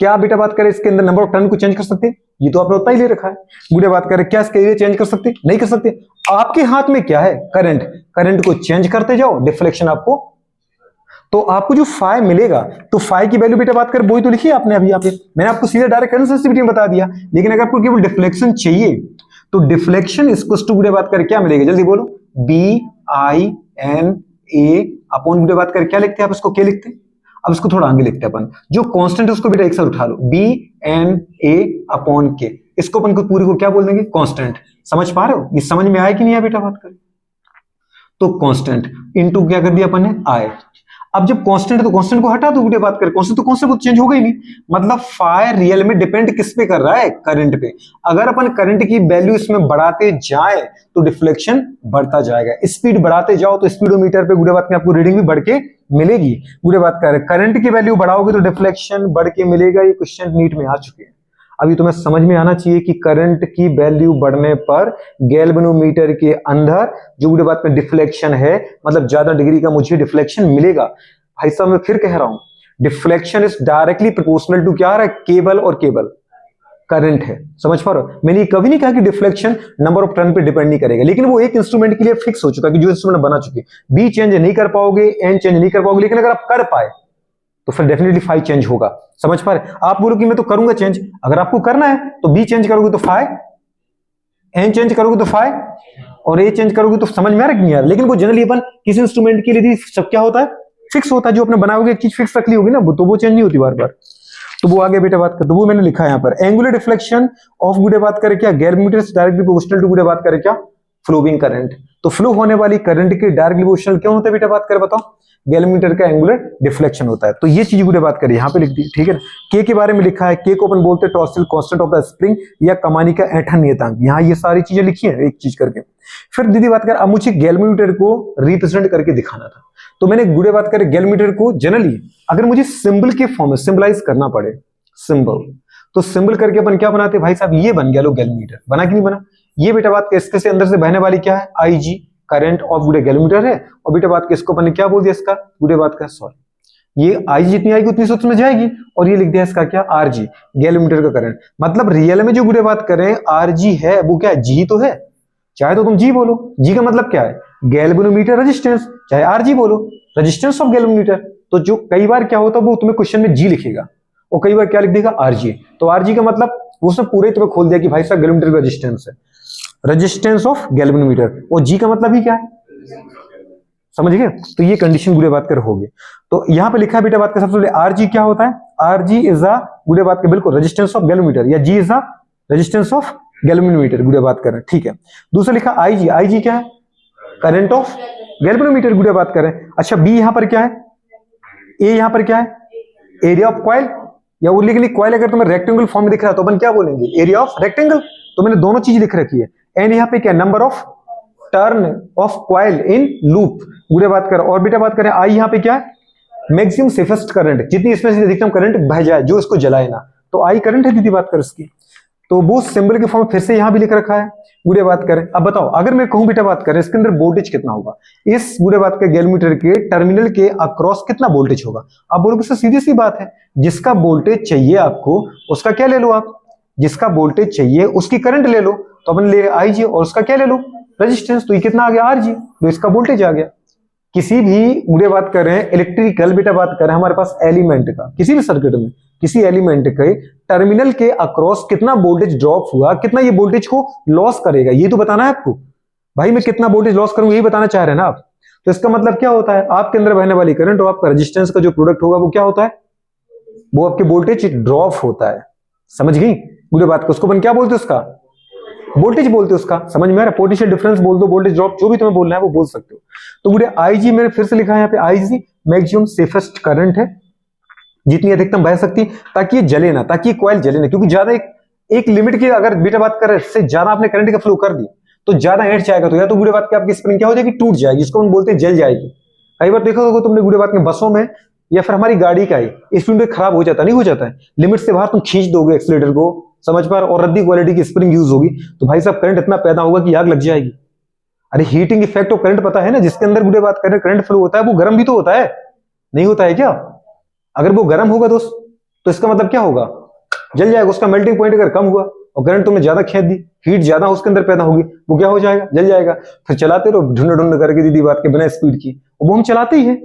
क्या आप बेटा बात करें इसके अंदर नंबर ऑफ टर्न को चेंज कर सकते हैं, ये तो आपने उतना ही ले रखा है। गुड़े बात करें क्या इसके एरिया चेंज कर सकते, नहीं कर सकते, आपके हाथ में क्या है करंट, करंट को चेंज करते जाओ डिफ्लेक्शन आपको, तो आपको जो फाई मिलेगा तो फाई की वैल्यू बेटा बात करें वही तो लिखी है आपने अभी यहाँ पे, मैंने आपको सीधे डायरेक्ट करंट सेंसिटिविटी में बता दिया, लेकिन अगर आपको केवल डिफ्लेक्शन चाहिए तो डिफ्लेक्शन इक्वल टू गुड़े बात करें क्या मिलेगा जल्दी बोलो BINA अपॉन गुड़े बात करें क्या लिखते हैं आप इसको क्या लिखते हैं, अब इसको थोड़ा आगे लिखते हैं अपन, जो कांस्टेंट है उसको बेटा एक साथ उठा लो BNA अपॉन के, इसको अपन को पूरी को क्या बोल देंगे कांस्टेंट, समझ पा रहे हो ये समझ में आया कि नहीं आया बेटा बात करें, तो कांस्टेंट इनटू क्या कर दिया अपन ने I, अब जब कांस्टेंट है तो कांस्टेंट को हटा दो, गुड़िया बात करें कांस्टेंट तो कांस्टेंट को चेंज होगा ही नहीं। मतलब फाई रियल में डिपेंड किस पे कर रहा है, करंट पे। अगर अपन करंट की वैल्यू इसमें बढ़ाते जाए तो डिफ्लेक्शन बढ़ता जाएगा, स्पीड बढ़ाते जाओ तो स्पीडोमीटर पे गुड़िया बात करें आपको रीडिंग भी बढ़ के मिलेगी। गुड़िया बात करें करंट की वैल्यू बढ़ाओगे तो डिफ्लेक्शन बढ़ के मिलेगा। ये क्वेश्चन नीट में आ चुके हैं। अभी तुम्हें समझ में आना चाहिए कि करंट की वैल्यू बढ़ने पर गैल्वेनोमीटर के अंदर जो गुड़िया बात में डिफ्लेक्शन है, मतलब ज्यादा डिग्री का मुझे डिफ्लेक्शन मिलेगा। भाई साहब मैं फिर कह रहा हूं, deflection is directly proportional to क्या आ रहा है, केबल और केबल करंट है। समझ पा रहे हो? मैंने कभी नहीं कहा कि डिफ्लेक्शन नंबर ऑफ टर्न पे डिपेंड नहीं करेगा, लेकिन वो एक इंस्ट्रूमेंट के लिए फिक्स हो चुका है कि जो इंस्ट्रूमेंट बना चुके, बी चेंज नहीं कर पाओगे, एन चेंज नहीं कर पाओगे, लेकिन अगर आप कर पाए तो फिर डेफिनेटली फाई चेंज होगा। समझ पा रहे? आप बोलो कि मैं तो करूंगा चेंज, अगर आपको करना है तो बी चेंज करोगे तो फाई, एन चेंज करोगे तो फाई, और ए चेंज करोगे तो समझ में आ रहा है कि नहीं आ रहा? लेकिन वो जनरली अपन किसी इंस्ट्रूमेंट के लिए सब क्या होता है, फिक्स होता है। जो अपने बनाओगे एक चीज फिक्स रख ली होगी ना, तो वो चेंज नहीं होती बार बार। तो वो आगे बेटा बात कर, तो वो मैंने लिखा है यहाँ पर, एंगुलर डिफ्लेक्शन ऑफ गुड़े बात करें क्या, गैल्वेनोमीटर डायरेक्टली प्रोपोर्शनल टू गुड़े बात करें क्या, फ्लोइंग करंट। तो फ्लो होने वाली करंट के डायरेक्टली प्रोपोर्शनल क्यों होता है बेटा बात करें, बताओ, गैल्वेनोमीटर का एंगुलर डिफ्लेक्शन होता है। तो ये चीज गुड़े बात करें यहाँ पे लिख दी, ठीक है। के के बारे में लिखा है, के को अपन बोलते हैं tarsal constant of the spring या कमानी का ऐंठन नियतांक। यहाँ ये सारी चीजें लिखी है एक चीज करके। फिर दीदी बात कर, अब मुझे गैल्वेनोमीटर को रिप्रेजेंट करके दिखाना था, तो मैंने गुड़े बात करें गैल्वेनोमीटर को जनरली अगर मुझे सिंबल के फॉर्म में सिंबलाइज करना पड़े, सिंबल, तो सिंबल करके अपन क्या बनाते हैं भाई साहब, ये बन गया लो गैल्वेनोमीटर, बना कि नहीं बना। ये बेटा बात के इसके से अंदर से बहने वाली क्या है, आईजी करंट ऑफ गुड़े गैल्वेनोमीटर है। और बेटा बात के इसको अपन ने क्या बोल दिया, इसका गुड़े बात का सॉरी, ये आईजी जितनी आएगी उतनी सूत्र में जाएगी, और ये लिख दिया इसका क्या, आरजी, गैल्वेनोमीटर का करंट। मतलब रियल में जो गुड़े बात करें आरजी है वो क्या है, जी तो है, चाहे तो तुम जी बोलो, जी का मतलब क्या है, गैल्वेनोमीटर रेजिस्टेंस, चाहे आरजी बोलो, रेजिस्टेंस ऑफ गैल्वेनोमीटर। तो जो कई बार क्या होता है वो तुम्हें क्वेश्चन में जी लिखेगा और कई बार क्या लिख देगा, आरजी। तो आरजी का मतलब उसने पूरे तुम्हें खोल दिया कि भाई साहब गैल्वेनोमीटर का रेजिस्टेंस है, रेजिस्टेंस ऑफ गैल्वेनोमीटर, और जी का मतलब ही क्या है, समझ गए। तो ये कंडीशन गुड़े बात कर होगी। तो यहां पे लिखा है बेटा बात का सबसे पहले आरजी क्या होता है, आरजी इज अ गुड़े बात के बिल्कुल रेजिस्टेंस ऑफ गैल्वेनोमीटर, या G is a resistance of galvanometer, गुड़े बात करें, ठीक है। दूसरा लिखा आईजी, आईजी क्या है, करंट ऑफ गैल्वेनोमीटर, गुड़े बात करें। अच्छा बी यहां पर क्या है, ए यहां पर क्या है, एरिया ऑफ कॉइल, या वो लिख ली कॉइल अगर तुम्हें रेक्टेंगल फॉर्म में दिख रहा है तो अपन क्या बोलेंगे, एरिया ऑफ रेक्टेंगल। तो मैंने दोनों चीज लिख रखी है। एंड यहाँ पे क्या, number of turn of coil in loop, गुड़े बात करें। और बेटा बात करें आई यहाँ पे क्या है, मैक्सिमम सेफेस्ट करंट, जितनी इसमें से अधिकतम करंट बह जाए जो इसको जलाए ना, तो आई करंट है दीदी बात कर इसकी। तो वो सिंबल के फॉर्म फिर से यहां भी लिख रखा है, गुड़े बात करें। अब बताओ अगर मैं कहूं बेटा बात करें इसके अंदर वोल्टेज कितना होगा, इस गुड़े बात के गैल्वेनोमीटर के टर्मिनल के अक्रॉस कितना वोल्टेज होगा। अब बोलोगे सर सीधी सी बात है, जिसका वोल्टेज चाहिए आपको उसका क्या ले लो आप, जिसका वोल्टेज चाहिए उसकी करंट ले लो। तो अपन ले आईजी और उसका क्या ले लो, रेजिस्टेंस। तो ये कितना आ गया, आरजी, तो इसका वोल्टेज आ गया। किसी भी गुड़े बात कर रहे हैं इलेक्ट्रिकल बेटा बात कर रहे हैं हमारे पास एलिमेंट का, किसी भी सर्किट में किसी एलिमेंट के टर्मिनल के अक्रॉस कितना वोल्टेज ड्रॉप हुआ, कितना ये वोल्टेज को लॉस करेगा, ये तो बताना है आपको। भाई मैं कितना वोल्टेज लॉस करूंगा यही बताना चाह रहे हैं ना आप। तो इसका मतलब क्या होता है, आपके अंदर बहने वाली करंट और आपका रेजिस्टेंस का जो प्रोडक्ट होगा वो क्या होता है, वो आपके वोल्टेज ड्रॉप होता है। समझ गई गुड़े बात को, उसको अपन क्या बोलते हैं, उसका वोल्टेज बोलते हैं उसका। समझ में आ रहा है, पोटेंशियल डिफरेंस बोल दो, वोल्टेज ड्रॉप, जो भी तुम्हें बोलना है वो बोल सकते हो। तो गुड़े आईजी मैंने फिर से लिखा है यहाँ पे, आईजी मैक्सिमम सेफेस्ट करंट है, जितनी अधिकतम बह सकती, ताकि ये जले ना, ताकि ये कॉइल जले ना। क्योंकि ज्यादा एक लिमिट की अगर बेटा बात कर से ज्यादा आपने करंट का फ्लो कर दी तो ज्यादा एंड जाएगा, तो या तो गुड़े बात की आपकी स्प्रिंग क्या हो जाएगी, टूट जाएगी, जिसको हम बोलते हैं जल जाएगी। कई बार देखा होगा तुमने गुड़े बात में बसों में या फिर हमारी गाड़ी का ही स्प्रिंग खराब हो जाता नहीं, हो जाता है, लिमिट से बाहर तुम खींच दोगे एक्सीलरेटर को, समझ पा, और रद्दी क्वालिटी की स्प्रिंग यूज होगी तो भाई साहब करंट इतना पैदा होगा कि आग लग जाएगी। अरे हीटिंग इफेक्ट ऑफ करंट पता है ना, जिसके अंदर गुड़े बात करें करंट फ्लो होता है वो गर्म भी तो होता है, नहीं होता है क्या। अगर वो गर्म होगा दोस्त तो इसका मतलब क्या होगा, जल जाएगा, उसका मेल्टिंग पॉइंट अगर कम हुआ और करंट तुमने ज्यादा खींच दी, हीट ज्यादा उसके अंदर पैदा होगी, वो क्या हो जाएगा, जल जाएगा। फिर चलाते रहो ढूंढ ढूंढ करके दीदी बात के बिना स्पीड की, वो हम चलाते ही है।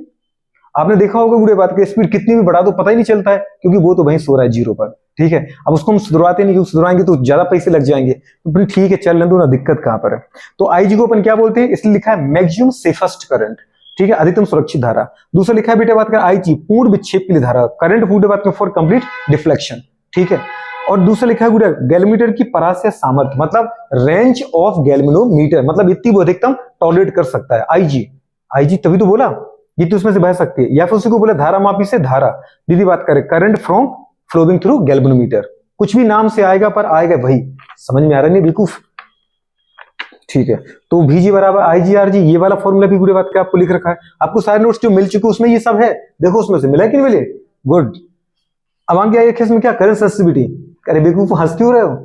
आपने देखा होगा गुड़े बात की स्पीड कितनी भी बढ़ा दो पता ही नहीं चलता है, क्योंकि वो तो वहीं सो रहा है जीरो पर, ठीक है। अब उसको हम सुधरवाते नहीं, क्योंकि सुधराएंगे तो ज्यादा पैसे लग जाएंगे, तो फिर ठीक है चल लें दो ना, दिक्कत कहां पर है। तो आईजी को अपन क्या बोलते हैं, इसलिए लिखा है मैक्सिमम सेफेस्ट करंट, ठीक है, अधिकतम सुरक्षित धारा। दूसरा लिखा है बेटा बात कर आईजी पूर्ण विक्षेप के लिए धारा, करंट पूर्ण बात में फॉर कंप्लीट डिफ्लेक्शन, ठीक है। और दूसरा लिखा है गुड़े गैल्वेनोमीटर की परास्य सामर्थ्य, मतलब रेंज ऑफ गैल्वेनोमीटर, मतलब इतनी वो अधिकतम टॉलरेट कर सकता है आईजी। आईजी तभी तो बोला जितनी उसमें से बह सकती है, या फिर उसी को बोले धारा मापी से धारा। दीदी बात करें current from flowing through galvanometer, कुछ भी नाम से आएगा पर आएगा वही। समझ में आ रहा नहीं बेवकूफ? ठीक है, तो VG बराबर IGRG, ये वाला फॉर्मूला भी पूरी बात का आपको लिख रखा है। आपको सारे नोट्स जो मिल चुके उसमें ये सब है, देखो उसमें से मिला कि नहीं मिले। गुड। अब आगे आइए केस में क्या, करंट सेंसिटिविटी। अरे बेवकूफ हंस क्यों रहे हो,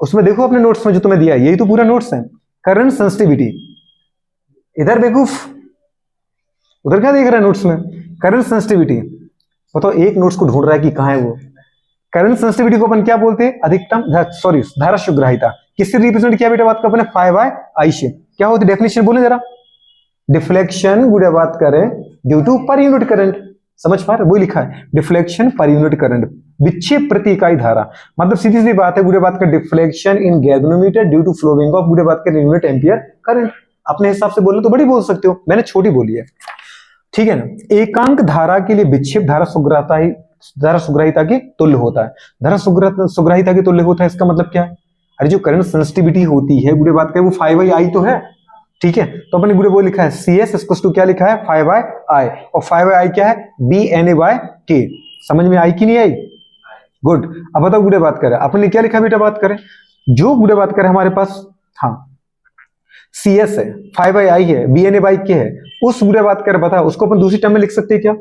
उसमें देखो अपने नोट्स में जो तुम्हें दिया, यही तो पूरा नोट्स है। करंट सेंसिटिविटी, इधर बेवकूफ, उधर क्या देख रहा है नोट्स में। करंट सेंसिटिविटी बताओ, एक नोट्स को ढूंढ रहा है कि कहां है वो। करंट सेंसिटिविटी को अपन क्या बोलते हैं, अधिकतम सॉरी धारा शुग्राहिता। किससे रिप्रेजेंट किया बेटा, बात कर अपने phi/I से। क्या होती है डेफिनेशन बोले जरा। डिफ्लेक्शन गुड़े बात करें due to per unit current, समझ पा रहे, वो लिखा है डिफ्लेक्शन पर यूनिट करंट, विक्षेप प्रति इकाई धारा। मतलब सीधी सी बात है, गुड़े बात कर deflection in galvanometer due to flowing of गुड़े बात कर यूनिट एम्पियर करंट। अपने हिसाब से बोलना तो बड़ी बोल सकते हो, मैंने छोटी बोली है, ठीक है ना। एकांक धारा के लिए विक्षेप धारा सुग्राहिता के तुल्य होता है। धारा सुग्राहिता के तुल्य होता है, इसका मतलब क्या है, अरे जो करंट सेंसिटिविटी होती है गुड़े बात करें वो phi/I तो है, ठीक है। तो अपने गुड़े वो लिखा है CS इसको क्या लिखा है phi/I, और phi/I क्या है BNA/K। समझ में आई कि नहीं आई? गुड। अब बताओ गुड़े बात करें अपने क्या लिखा बेटा, बात करें जो गुड़े बात करें हमारे पास, हाँ CS है, phi/I है, BNA/K है, उस गुड़े बात करें बता उसको अपन दूसरी टर्म में लिख सकते हैं क्या।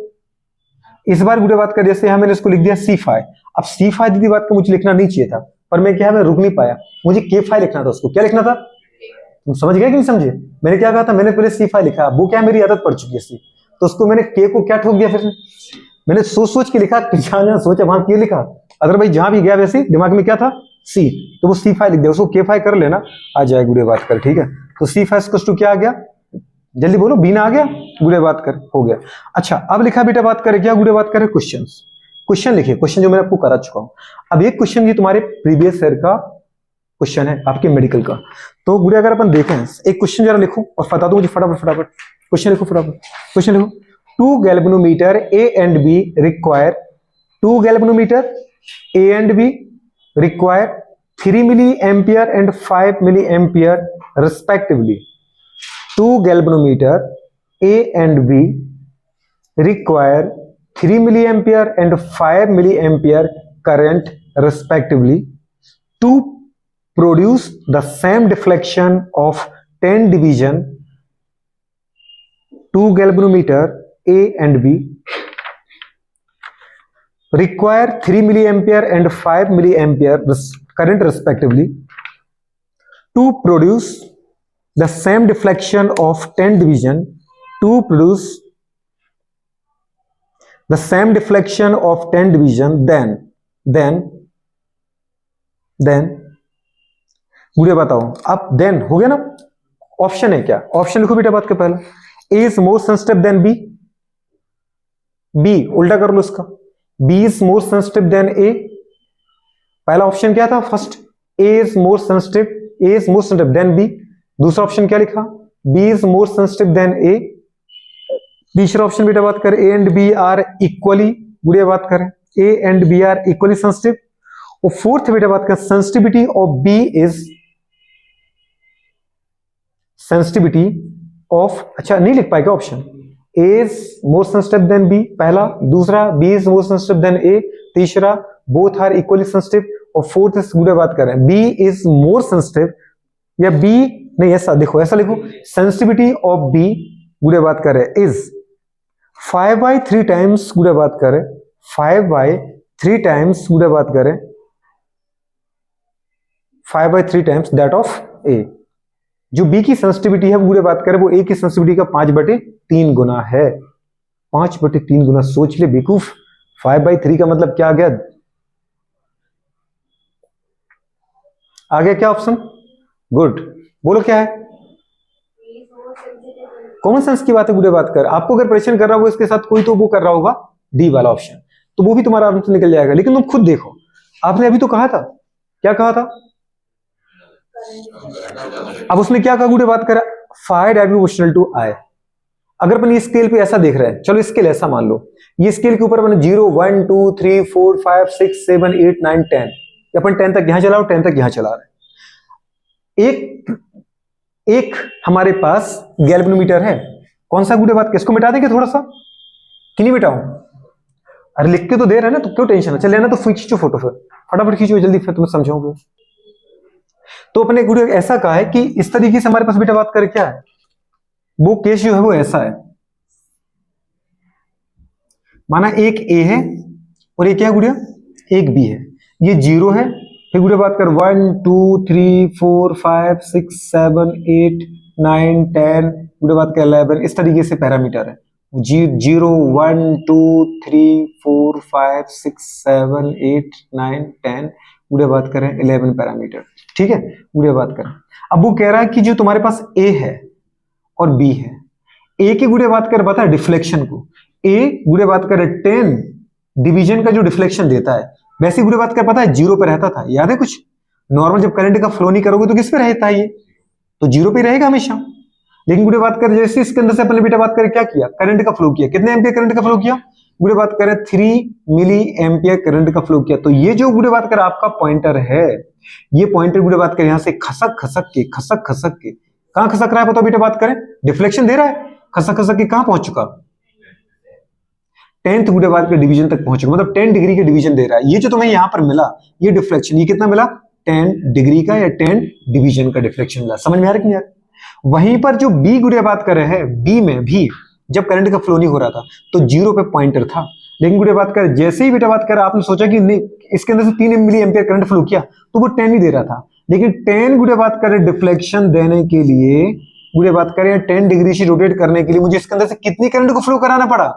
इस बार गुड़े बात कर जैसे यहाँ मैंने इसको लिख दिया C/phi। अब C/phi दीदी बात का मुझे लिखना नहीं चाहिए था, पर मैं क्या है मैं रुक नहीं पाया, मुझे K/phi लिखना था। उसको क्या लिखना था, तुम समझ गए कि नहीं समझे। मैंने क्या कहा था, मैंने पहले C/phi लिखा, वो क्या मेरी आदत पड़ चुकी है सी, तो उसको मैंने K को क्या ठोक दिया, फिर मैंने सोच के लिखा, जहां जहां सोचा वहां K लिखा, अदरवाइज जहां भी गया वैसे दिमाग में क्या था C, तो वो C/phi लिख दिया, उसको K/phi कर लेना, आ जाए गुड़े बात कर, ठीक है। तो C/phi क्या आ गया, जल्दी बोलो, बीना आ गया, गुड़े बात कर हो गया। अच्छा अब लिखा बेटा बात करें क्या, गुड़े बात करें क्वेश्चन लिखिए, क्वेश्चन जो मैं आपको करा चुका हूं। अब एक क्वेश्चन ये तुम्हारे प्रीवियस ईयर का क्वेश्चन है आपके मेडिकल का। तो गुड़े अगर अपन देखें एक क्वेश्चन जरा लिखो और बता दो मुझे फटाफट क्वेश्चन लिखो, फटाफट क्वेश्चन लिखो। 2 galvanometer A and B require 2 galvanometer A and B require 3 milliampere and 5 milliampere respectively। 2 galvanometer A and B require 3 milliampere and 5 milliampere current respectively to produce the same deflection of 10 division. 2 galvanometer A and B require 3 milliampere and 5 milliampere current respectively to produce the same deflection of 10 division, to produce the same deflection of 10 division, then मुझे बताओ। अब देन हो गया ना, ऑप्शन है क्या, ऑप्शन लिखो बेटा बात के पहले, A is more sensitive than B, B उल्टा कर लो इसका, B is more sensitive than A। पहला ऑप्शन क्या था first, A is more sensitive than B। दूसरा ऑप्शन क्या लिखा, B is more sensitive than A। तीसरा ऑप्शन बेटा बात करें A and B are equally, बुढ़िया बात करें A and B are equally sensitive। और फोर्थ बेटा बात करें sensitivity of B is sensitivity of, अच्छा नहीं लिख पाएगा option, A is more sensitive than B पहला, दूसरा B is more sensitive than A, तीसरा both are equally sensitive, और फोर्थ बुढ़िया बात करें B is more sensitive, या B नहीं ऐसा देखो, ऐसा लिखो सेंसिटिविटी ऑफ B गुड़े बात करें इज 5/3 टाइम्स गुड़े बात करें 5/3 टाइम्स गुड़े बात करें 5/3 टाइम्स दैट ऑफ A। जो B की सेंसिटिविटी है गुड़े बात करें वो A की सेंसिटिविटी का 5/3 गुना है, 5/3 गुना। सोच ले बेवकूफ, 5/3 का मतलब क्या आ गया, आ गया क्या ऑप्शन, गुड बोलो क्या है, कॉमन सेंस की बात है गुड़े बात कर। आपको अगर परेशान कर रहा होगा इसके साथ कोई तो वो कर रहा होगा डी वाला ऑप्शन, तो वो भी तुम्हारा आराम से निकल जाएगा। लेकिन तुम खुद देखो, आपने अभी तो कहा था, क्या कहा था, अब उसने क्या कहा गुड़े बात करा, फाइव डायरेक्टली टू आई। अगर अपन ये स्केल पे ऐसा देख रहे हैं, चलो स्केल ऐसा मान लो, ये स्केल के ऊपर अपन 0 1 2 3 4 5 6 7 8 9 10, अपन 10 तक यहां चलाओ, 10 तक यहां चला रहे हैं। एक हमारे पास गैल्वेनोमीटर है कौन सा गुड़िया बात कर, इसको मिटा देंगे थोड़ा सा कि नहीं मिटाऊं? अरे लिख के तो दे रहे हैं ना, तो क्यों टेंशन है? चल लेना तो खींचो फोटो, फिर फटाफट खींचो जल्दी, फिर तुम्हें समझाओगे। तो अपने गुरु ऐसा कहा है कि इस तरीके से हमारे पास बेटा बात करें क्या है, वो केस जो है वो ऐसा है, माना एक ए है और ये क्या है गुड़िया, एक बी है, ये 0 है, फिर गुड़िया बात कर 1 2 3 4 5 6 7 8 9 10, गुड़िया बात कर 11, इस तरीके से पैरामीटर है, 0 1 2 3 4 5 6 7 8 9 10, गुड़िया बात करें 11 पैरामीटर, ठीक है। गुड़िया बात करें, अब वो कह रहा है कि जो तुम्हारे पास ए है और बी है, ए की गुड़िया बात कर बता डिफ्लेक्शन को, ए गुड़िया बात करे 10 डिवीजन का जो डिफ्लेक्शन देता है, वैसे गुड़िया बात कर पता है 0 पे रहता था, याद है कुछ? नॉर्मल जब करंट का फ्लो नहीं करोगे तो किस पे रहता है, ये तो 0 पे रहेगा हमेशा। लेकिन गुड़िया बात कर जैसे इसके अंदर से अपने बेटा बात करें क्या किया, करंट का फ्लो किया, कितने एम्पियर करंट का फ्लो किया, गुड़िया बात करें 3 मिली एम्पियर करंट का फ्लो किया। तो ये जो गुड़िया बात कर आपका पॉइंटर है, ये पॉइंटर गुड़िया बात कर यहां से खसक खसक के कहां खसक रहा है बताओ बेटा बात करें, डिफ्लेक्शन दे रहा है, खसक खसक के कहां पहुंच चुका, 10th गुड़िया बात कर डिवीजन तक पहुंच चुका, मतलब 10 डिग्री के डिवीजन दे रहा है। ये जो तुम्हें यहां पर मिला ये डिफ्लेक्शन, ये कितना मिला, 10 डिग्री का या 10 डिवीजन का डिफ्लेक्शन मिला, समझ में आ रहा है कि नहीं? वहीं पर जो बी गुड़िया बात कर रहे हैं, बी में भी जब करंट का फ्लो नहीं हो रहा था तो 0 पे पॉइंटर था, लेकिन गुड़िया बात कर जैसे ही बेटा बात कर आपने सोचा कि नहीं इसके अंदर से 3 मिली एम्पियर करंट फ्लो किया तो वो 10 ही दे रहा था, लेकिन 10 गुड़िया बात करे डिफ्लेक्शन देने के लिए, गुड़िया बात करें 10 डिग्री से रोटेट करने के लिए मुझे इसके अंदर से कितनी करंट को फ्लो कराना पड़ा,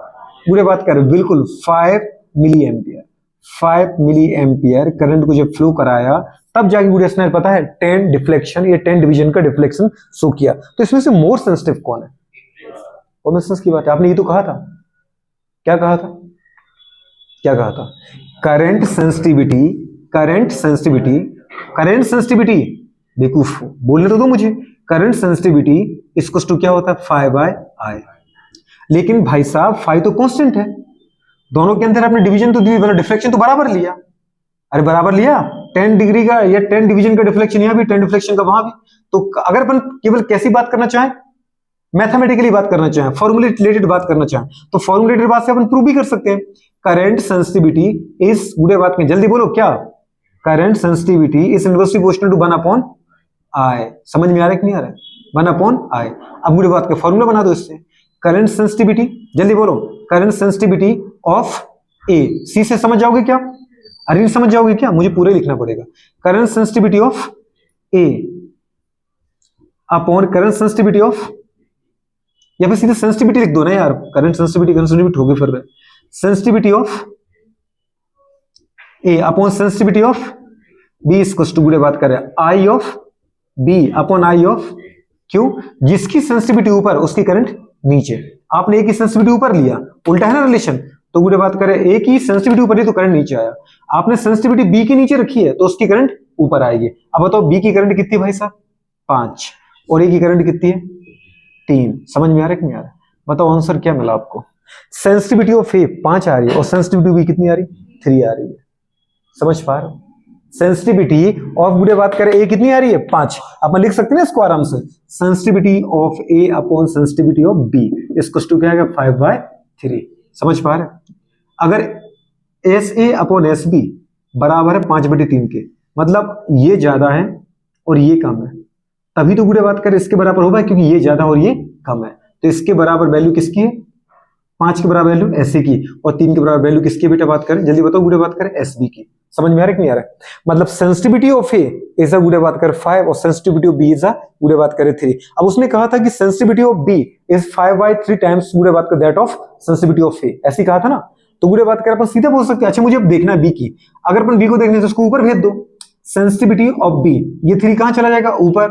गुड़िया बात कर बिल्कुल 5 milliampere, 5 milliampere current को जब फ्लो कराया तब जाके गुड़िया इसने पता है 10 डिफ्लेक्शन या 10 डिवीजन का डिफ्लेक्शन शो किया। तो इसमें से मोर सेंसिटिव कौन है, कॉमन सेंस की बात है, आपने ये तो कहा था, क्या कहा था, क्या कहा था, current sensitivity, current sensitivity, current sensitivity, बेवकूफ बोलने तो दो मुझे, करंट सेंसिटिविटी इसको टू क्या होता है 5/I, लेकिन भाई साहब 5 तो कांस्टेंट है, दोनों के अंदर आपने डिवीजन तो दी, मतलब डिफ्लेक्शन तो बराबर लिया, अरे बराबर लिया, 10 डिग्री का या 10 डिवीजन का डिफ्लेक्शन यहां भी, 10 डिफ्लेक्शन का वहां भी। तो अगर अपन केवल कैसी बात करना चाहें, मैथमेटिकली बात करना चाहें, फॉर्मूले रिलेटेड बात करना चाहें, तो फॉर्मूले रिलेटेड बात से अपन प्रूव भी कर सकते हैं, करंट सेंसिटिविटी इज गुड़े बात में जल्दी बोलो क्या, current sensitivity is inversely proportional to 1/I, समझ में आ रहा है कि नहीं आ रहा है, 1/I। अब गुड़े बात का फॉर्मूला बना दो इससे, करंट सेंसिटिविटी, जल्दी बोलो, करंट सेंसिटिविटी ऑफ ए, सी से समझ जाओगे क्या, अरे समझ जाओगे क्या, मुझे पूरे लिखना पड़ेगा, current sensitivity of A upon current sensitivity of, या फिर सीधे सेंसिटिविटी लिख दो ना यार, करंट सेंसिटिविटी हो गई फिर, sensitivity of A upon sensitivity of B इसको टू बात करें I of B upon I of Q, जिसकी सेंसिटिविटी ऊपर उसकी करंट नीचे, आपने ए की सेंसिटिविटी ऊपर लिया, उल्टा है ना रिलेशन, तो गुड़े बात करें ए की सेंसिटिविटी ऊपर ही तो करंट नीचे आया, आपने सेंसिटिविटी बी के नीचे रखी है तो उसकी करंट ऊपर आएगी। अब बताओ बी की करंट कितनी भाई साहब 5 और ए की करंट कितनी है 3, समझ में आ रहा है कि नहीं आ रहा, बताओ आंसर क्या मिला आपको, सेंसिटिविटी ऑफ ए 5 आ रही है और सेंसिटिविटी बी कितनी आ रही 3 आ रही है, समझ पा रहे हो, सेंसिटिविटी ऑफ गुड़े बात करें ए कितनी आ रही है 5, अपन लिख सकते हैं ना इसको आराम से, sensitivity of A upon sensitivity of B इसको टू क्या है 5/3, समझ पा रहे, अगर S A upon S B बराबर है 5/3 के, मतलब ये ज्यादा है और ये कम है, तभी तो गुड़े बात करें इसके बराबर होगा, क्योंकि ये ज्यादा और ये कम है, तो इसके बराबर वैल्यू किसकी है 5 के बराबर वैल्यू एस ए की और 3 के बराबर वैल्यू किसकी बेटा बात करें, जल्दी बताओ गुड़े बात करें एस बी की, समझ में आ रहा है कि नहीं आ रहा है, मतलब sensitivity of A is a गुड़े बात कर 5 और sensitivity of B is a गुड़े बात करे 3। अब उसने कहा था कि sensitivity of B is 5/3 times गुड़े बात कर that of sensitivity of A, ऐसे कहा था ना, तो गुड़े बात कर अपन सीधे बोल सकते हैं, अच्छा मुझे अब देखना है बी की, अगर अपन बी को देखने से उसको ऊपर भेज दो, सेंसिटिविटी ऑफ बी, ये 3 कहां चला जाएगा ऊपर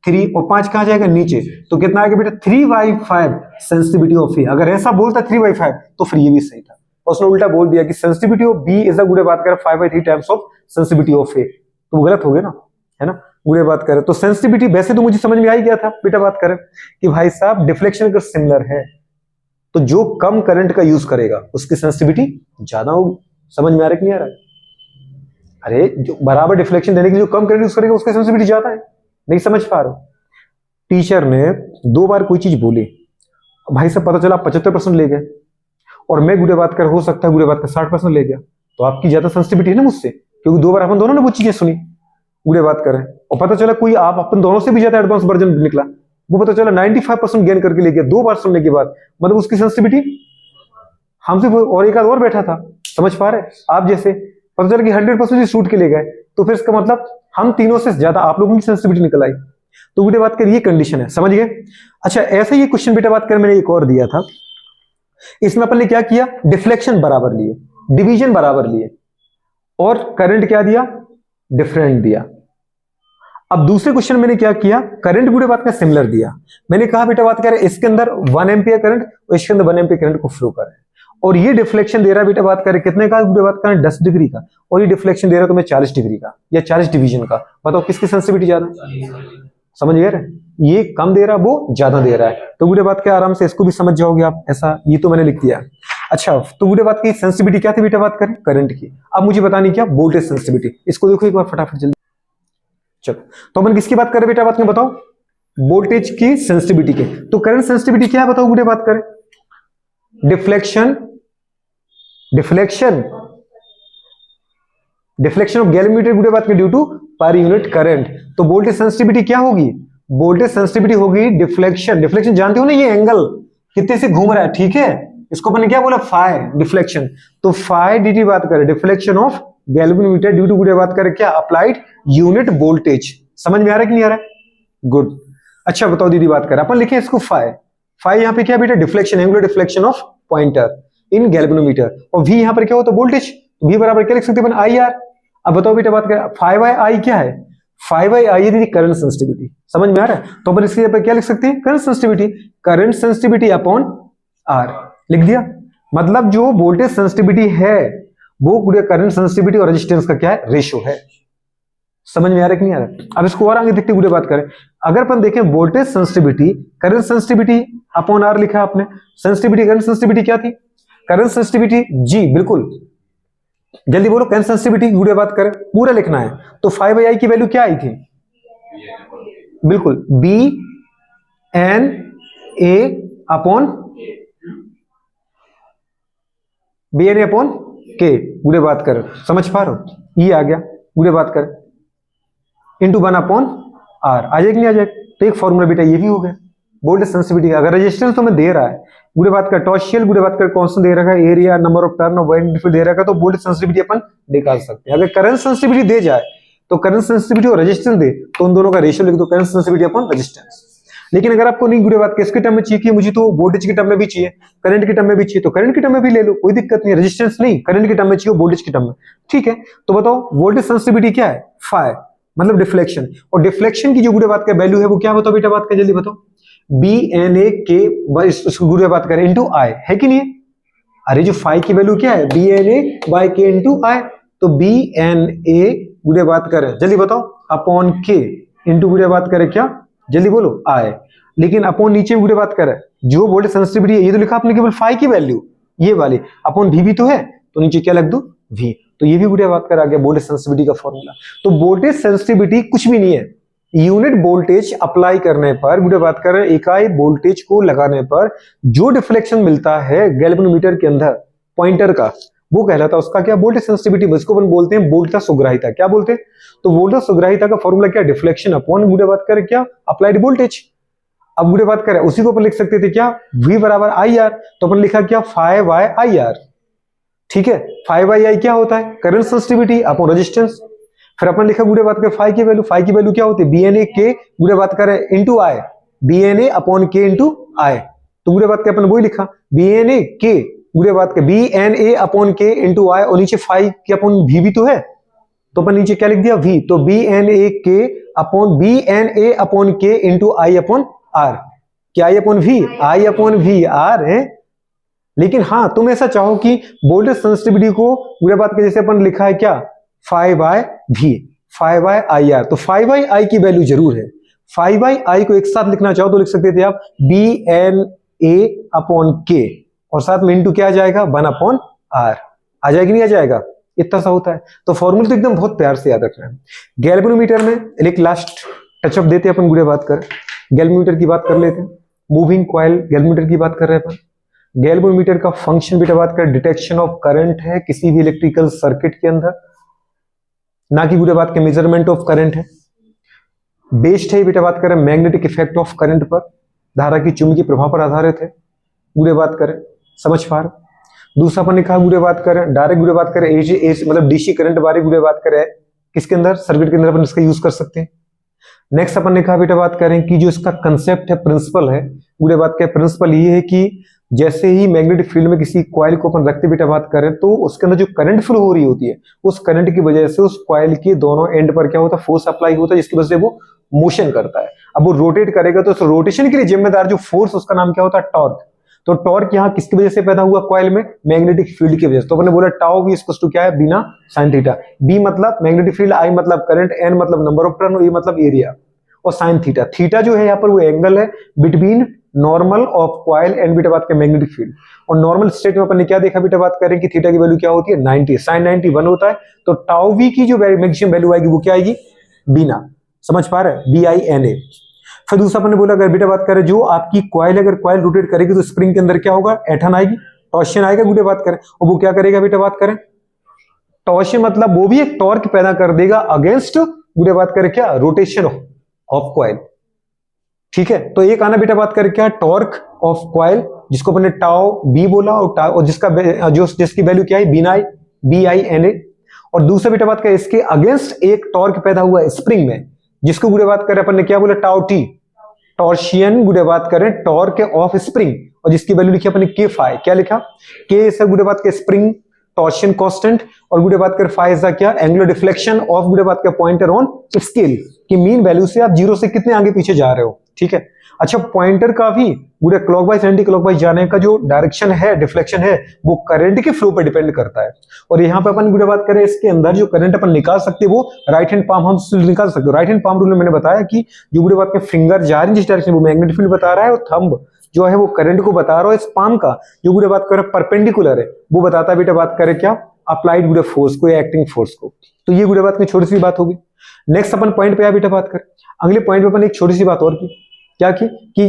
3 और 5 कहां जाएगा नीचे, तो कितना आएगा बेटा 3/5 सेंसिटिविटी ऑफ ए, अगर ऐसा बोलता 3/5 तो फिर ये भी सही था, उसने उल्टा बोल दिया कि sensitivity of B is a गुड़े बात कर 5/3 times of sensitivity of A, तो वो गलत हो गया ना, है ना, गुड़े बात करें तो सेंसिटिविटी वैसे तो मुझे समझ में आ ही गया था बेटा बात करें कि भाई साहब डिफ्लेक्शन अगर सिमिलर है तो जो कम करंट का यूज करेगा उसकी सेंसिटिविटी ज्यादा होगी, समझ में आ रहा है कि नहीं आ रहा है, अरे जो बराबर डिफ्लेक्शन देने के लिए जो कम करंट यूज करेगा उसकी सेंसिटिविटी ज्यादा है, नहीं समझ पा रहे हो, टीचर ने 2 बार कोई चीज बोली भाई साहब पता चला 75% ले गए और मैं गुड़े बात कर हो सकता है गुड़े बात कर 60% ले गया, तो आपकी ज्यादा सेंसिटिविटी है ना मुझसे, क्योंकि 2 बार अपन दोनों ने वो चीजें सुनी गुड़े बात करें, और पता चला कोई आप अपन दोनों से भी ज्यादा एडवांस वर्जन निकला, वो पता चला 95% गेन करके ले गया 2 बार सुनने के बाद, मतलब उसकी सेंसिटिविटी हमसे और एक आध और बैठा था, समझ पा रहे आप, जैसे पता चला कि 100% शूट के ले गए, तो फिर इसका मतलब हम तीनों से ज्यादा आप लोगों की सेंसिटिविटी निकल आई, तो बेटा बात कर ये कंडीशन है, समझ गए। अच्छा ऐसा ही क्वेश्चन बेटा बात कर मैंने एक और दिया था, इसमें अपन ने क्या किया, डिफ्लेक्शन बराबर लिए, डिवीजन बराबर लिए, और करंट क्या दिया, डिफरेंट दिया। अब दूसरे क्वेश्चन मैंने क्या किया, करंट गुड़े बात का सिमिलर दिया, मैंने कहा बेटा बात कर इसके अंदर 1 एम्पियर करंट और इसके अंदर 1 एम्पियर करंट को फ्लो करें, और ये डिफ्लेक्शन दे रहा है बेटा बात करें कितने का, गुड़े बात करें 10 डिग्री का, और ये डिफ्लेक्शन दे रहा है तुम्हें 40 डिग्री का या 40 डिवीजन का, बताओ किसकी सेंसिटिविटी ज्यादा, समझ गए, ये कम दे रहा है वो ज्यादा दे रहा है, तो गुड़े बात के आराम से इसको भी समझ जाओगे आप, ऐसा ये तो मैंने लिख दिया। अच्छा तो गुड़े बात की सेंसिटिविटी क्या थी बेटा बात करें, करंट की, अब मुझे बतानी क्या, वोल्टेज सेंसिटिविटी, इसको देखो एक बार फटाफट जल्दी। चलो तो अपन किसकी बात करें बेटा बात में बताओ, वोल्टेज की सेंसिटिविटी की, तो करंट सेंसिटिविटी क्या है बताओ गुड़े बात करें, deflection deflection deflection of galvanometer गुड़े बात की due to per unit current, तो वोल्टेज सेंसिटिविटी क्या होगी, वोल्टेज सेंसिटिविटी होगी डिफ्लेक्शन, डिफ्लेक्शन जानते हो ना ये एंगल कितने से घूम रहा है, ठीक है, इसको अपन ने क्या बोला फाई डिफ्लेक्शन, तो फाई dt बात करें deflection of galvanometer due to गुड़े बात करें क्या, अप्लाइड यूनिट वोल्टेज, समझ में आ रहा है कि नहीं आ रहा है, गुड। अच्छा बताओ दीदी बात करें, अपन लिखे इसको फाई, फाई यहाँ पे क्या बेटा deflection, angular deflection of pointer in galvanometer, और v यहाँ पर क्या होता है वोल्टेज, v बराबर क्या लिख सकते हैं अपन IR। अब बताओ बेटा बात करें 5/I क्या है, 5/I है दीदी करंट सेंसिटिविटी, समझ में आ रहा है, तो अपन इसके ऊपर क्या लिख सकते हैं, current sensitivity, current sensitivity upon R लिख दिया, मतलब जो वोल्टेज सेंसिटिविटी है वो पूरे करंट सेंसिटिविटी और रेजिस्टेंस का क्या है, रेशियो है, समझ में आ रहा है कि नहीं आ रहा। अब इसको और आगे देखते हुए बात करें, अगर अपन देखें voltage sensitivity current sensitivity upon R लिखा आपने, सेंसिटिविटी करंट सेंसिटिविटी क्या थी, करंट सेंसिटिविटी जी बिल्कुल जल्दी बोलो, करंट सेंसिटिविटी गुड़े बात करें पूरा लिखना है, तो 5/I की वैल्यू क्या आई थी, बिल्कुल BNA अपॉन K गुड़े बात करें, समझ पा रहे हो, ये आ गया गुड़े बात करें इंटू 1/R आ जाएगा नहीं आ जाएगा, तो एक फॉर्मूला बेटा ये भी हो गया वोल्टेज सेंसिटिविटी। अगर रेजिस्टेंस तो मैं दे रहा है गुड़े बात कर टॉर्शियल गुड़े बात कर कांस्टेंट दे रखा है, area number of turn of winding field दे रखा है, तो वोल्टेज सेंसिटिविटी अपन निकाल सकते हैं। अगर करंट सेंसिटिविटी दे जाए तो करंट सेंसिटिविटी और रेजिस्टेंस दे तो उन दोनों का रेशियो लिख दो, करंट सेंसिटिविटी अपन रेजिस्टेंस। लेकिन अगर आपको नहीं गुड़े बात के इसके टर्म में चाहिए कि मुझे तो वोल्टेज के टर्म में भी चाहिए, करंट के टर्म में भी चाहिए, तो करंट के टर्म में भी ले लो, कोई दिक्कत नहीं है, रेजिस्टेंस नहीं करंट के टर्म में चाहिए वोल्टेज के टर्म में, ठीक है। तो बताओ वोल्टेज सेंसिटिविटी क्या है, फाई मतलब डिफ्लेक्शन, और डिफ्लेक्शन की जो गुड़े बात का वैल्यू है वो क्या बताओ बेटा बात का जल्दी बताओ, BNA के गुड़े बात करें इंटू I है कि नहीं है, अरे जो फाई की वैल्यू क्या है BNA/K इंटू I, तो BNA गुड़े बात करें जल्दी बताओ अपॉन K इंटू गुड़े बात करें क्या जल्दी बोलो I, लेकिन अपॉन नीचे गुड़े बात करें जो वोल्टेज सेंसिटिविटी है ये तो लिखा आपने केवल फाई की वैल्यू ये वाली, अपॉन V भी तो है तो नीचे क्या लिख दो V, तो ये भी गुड़े बात कर आ गया वोल्टेज सेंसिटिविटी का फॉर्मूला। तो वोल्टेज सेंसिटिविटी कुछ भी नहीं है, यूनिट वोल्टेज अप्लाई करने पर गुड़े बात कर इकाई वोल्टेज को लगाने पर जो डिफ्लेक्शन मिलता है गैल्वेनोमीटर के अंदर पॉइंटर का वो कहलाता है उसका क्या वोल्टेज सेंसिटिविटी, इसको अपन बोलते हैं वोल्टेज सुग्राहिता, क्या बोलते हैं, तो वोल्टेज सुग्राहिता का फॉर्मूला क्या डिफ्लेक्शन अपॉन गुड़े बात करें क्या अप्लाइड वोल्टेज। अब गुड़े बात करें उसी को अपन लिख सकते थे क्या V बराबर IR, तो अपन लिखा क्या 5/IR, ठीक है। 5/I क्या होता है करंट सेंसिटिविटी अपॉन रेजिस्टेंस, फिर अपन लिखा गुड़े बात कर फाई की वैल्यू क्या होती है BNA K गुड़े बात करें into I, BNA upon K into I, तो गुड़े बात के अपन वही लिखा BNA K गुड़े बात के BNA upon K into I, और नीचे फाई के अपॉन V भी तो है तो अपन नीचे क्या लिख दिया V, तो BNA K upon K into I upon R, क्या I अपॉन V R है। लेकिन हाँ तुम ऐसा चाहो कि वोल्टेज सेंसिटिविटी को गुड़े बात के जैसे अपन लिखा है क्या 5/IR, तो 5/I की वैल्यू जरूर है, 5/I को एक साथ लिखना चाहो तो लिख सकते थे आप BNA अपॉन K और साथ में इंटू क्या आ जाएगा 1/R आ जाएगी नहीं आ जाएगा, इतना सा होता है। तो फॉर्मूला तो एकदम बहुत प्यार से याद रखना है। गैल्वेनोमीटर में एक लास्ट टचअप देते हैं अपन गुड़े बात कर, गैल्वेनोमीटर की बात कर लेते हैं। मूविंग कॉइल गैल्वेनोमीटर की बात कर रहे हैं अपन। गैल्वेनोमीटर का फंक्शन बेटा बात करें डिटेक्शन ऑफ करंट है किसी भी इलेक्ट्रिकल सर्किट के अंदर, ना कि बेटा बात करें मेजरमेंट ऑफ करंट है। बेस्ड है बेटा बात करें मैग्नेटिक इफेक्ट ऑफ करंट पर, धारा की चुंबकीय प्रभाव पर आधारित है। गुड़े बात करें समझ पा रहे। दूसरा अपन ने कहा गुड़े बात करें डायरेक्ट गुड़े बात करें एसी मतलब डीसी करंट बारे गुड़े बात करें किसके अंदर सर्किट के अंदर अपन इसका यूज कर सकते हैं। नेक्स्ट अपन ने कहा बेटा बात करें कि जो इसका कंसेप्ट है प्रिंसिपल है गुड़े बात करें प्रिंसिपल ये है कि जैसे ही मैग्नेटिक फील्ड में किसी कॉइल को अपन रखते बेटा बात करें तो उसके अंदर जो करंट फ्लो हो रही होती है उस करंट की वजह से उस कॉइल के दोनों एंड पर क्या होता है फोर्स अप्लाई होता है जिसकी वजह से वो मोशन करता है। अब वो रोटेट करेगा तो उस रोटेशन के लिए जिम्मेदार जो फोर्स उसका नाम क्या होता है टॉर्क। तो टॉर्क यहाँ किसकी वजह से पैदा हुआ कॉइल में मैग्नेटिक फील्ड की वजह से। तो अपने बोला टाउ वी इक्वल्स टू क्या है बिना साइन थीटा। बी मतलब मैग्नेटिक फील्ड, आई मतलब करंट, एन मतलब नंबर ऑफ टर्न, ए मतलब एरिया और साइन थीटा। थीटा जो है यहाँ पर वो एंगल है between normal of coil and beta बात करें मैग्नेटिक फील्ड। और नॉर्मल स्टेट में अपन ने क्या देखा बेटा बात करें कि थीटा की वैल्यू क्या होती है 90, साइन 90 1 होता है। तो टाउ वी की जो मैक्सिमम वैल्यू आएगी वो क्या आएगी बीना। समझ पा रहे बी आई एन ए। फिर दूसरा अपन ने बोला अगर बेटा बात करें जो आपकी कॉइल अगर कॉइल रोटेट करेगी तो स्प्रिंग के अंदर क्या होगा एटन आएगी, टॉर्शन आएगा बेटा बात करें। और वो क्या करेगा बेटा बात करें टॉर्शन मतलब वो भी एक टॉर्क पैदा कर देगा अगेंस्ट बेटा बात करें क्या रोटेशन ऑफ कॉइल। ठीक है तो एक आना बेटा बात करें क्या टॉर्क ऑफ कॉइल जिसको अपने टाउ बी बोला और जिसकी वैल्यू क्या है बीना बी आई एन ए। और दूसरा बेटा बात करें इसके अगेंस्ट एक टॉर्क पैदा हुआ है स्प्रिंग में जिसको गुड़े बात करें अपन ने क्या बोला टाउ टी, टॉर्शियन गुड़े बात करें टॉर्क ऑफ स्प्रिंग और जिसकी वैल्यू लिखी अपन ने के फाई। क्या लिखा के सर गुड़े बात के स्प्रिंग टॉर्शन कांस्टेंट और गुड़े बात कर फाई इज क्या एंगुलर डिफ्लेक्शन ऑफ गुड़े बात का पॉइंटर ऑन स्केल की मीन वैल्यू से आप जीरो से कितने आगे पीछे जा रहे हो। ठीक है अच्छा पॉइंटर का भी गुड़े क्लॉकवाइज एंटी क्लॉकवाइज जाने का जो डायरेक्शन है डिफ्लेक्शन है वो करंट के फ्लो पर डिपेंड करता है। और यहाँ पे अपन गुड़े बात करें इसके अंदर जो करंट अपन निकाल सकते हैं वो राइट हैंड पाम हम निकाल सकते हो। राइट हैंड पाम रूल में मैंने बताया कि जो गुड़े बात के फिंगर जा रही है जिस डायरेक्शन वो मैग्नेटिक फील्ड बता रहा है और थंब जो है वो करंट को बता रहा है। इस पाम का जो गुड़े बात करें परपेंडिकुलर है वो बताता है बेटा बात करें क्या अप्लाइड गुड़े फोर्स को या एक्टिंग फोर्स को। तो ये गुड़े बात की छोटी सी बात होगी। नेक्स्ट अपन पॉइंट पे बेटा बात करें अगले पॉइंट पे अपन एक छोटी सी बात और की क्या कि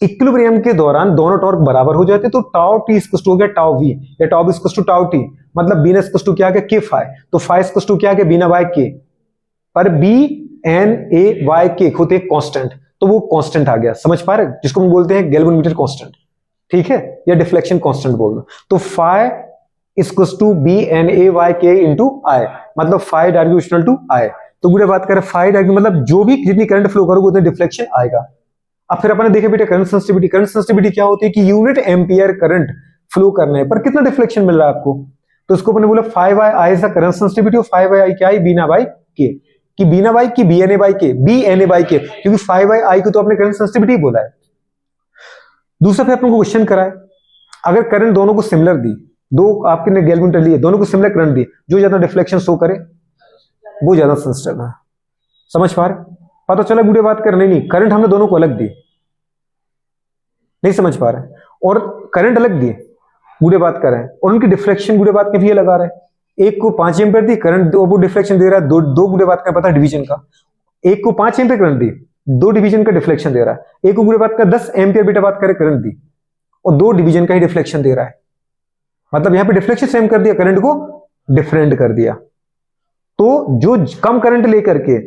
इक्विलिब्रियम के दौरान दोनों टॉर्क बराबर हो जाते तो टाउ टी इक्वल टू हो गया टाउ वी या tau B equal to tau T मतलब बीना इक्वल टू क्या के फाई। तो फाई इक्वल टू क्या के बीना बाय के पर बी एन ए वाई के होते एक कांस्टेंट तो वो कांस्टेंट आ गया। समझ पा रहे जिसको हम बोलते हैं गैल्वेनोमीटर कांस्टेंट। ठीक है या डिफ्लेक्शन कांस्टेंट बोल दो। तो phi equal to B N A Y K into I मतलब फाई डायरेक्शनल टू आई। तो गुड़े बात करें फाई डायरेक्ट मतलब जो भी जितनी करंट फ्लो करोगे उतनी डिफ्लेक्शन आएगा। अब फिर अपन ने देखे बेटा करंट सेंसिटिविटी। करंट सेंसिटिविटी क्या होती है कि यूनिट एम्पियर करंट फ्लो करने पर कितना डिफ्लेक्शन मिल रहा है आपको। तो इसको अपन ने बोला 5/I is the current sensitivity और 5/I क्या है बीना बाई के कि बीना बाई की बी एन ए बाई के बी एन ए बाई के क्योंकि 5/I को तो आपने करंट सेंसिटिविटी बोला है। दूसरा फिर अपन को क्वेश्चन करा है अगर करंट दोनों को सिमिलर दी दो आपके ने गैल्वेनोमीटर लिए दोनों को सिमिलर करंट दी जो ज्यादा डिफ्लेक्शन शो करे वो ज्यादा सेंसिटिव है। समझ पा रहे पता चला गुड़े बात कर नहीं करंट हमने दोनों को अलग दी नहीं समझ पा रहे और करंट अलग दिए गुड़े बात कर रहे हैं और उनकी डिफ्लेक्शन गुड़े बात के भी लगा रहे हैं। एक को 5 एम्पियर दी करंट वो डिफ्लेक्शन दे रहा है दो गुड़े बात का पता डिवीजन का। एक को 5 एम्पियर करंट दी 2 डिवीजन का डिफ्लेक्शन दे रहा है। एक को गुड़े बात का 10 एम्पियर बेटा बात करे करंट दी और 2 डिवीजन का ही डिफ्लेक्शन दे रहा है। मतलब यहां पे डिफ्लेक्शन सेम कर दिया करंट को डिफरेंट कर दिया। तो जो कम करंट लेकर के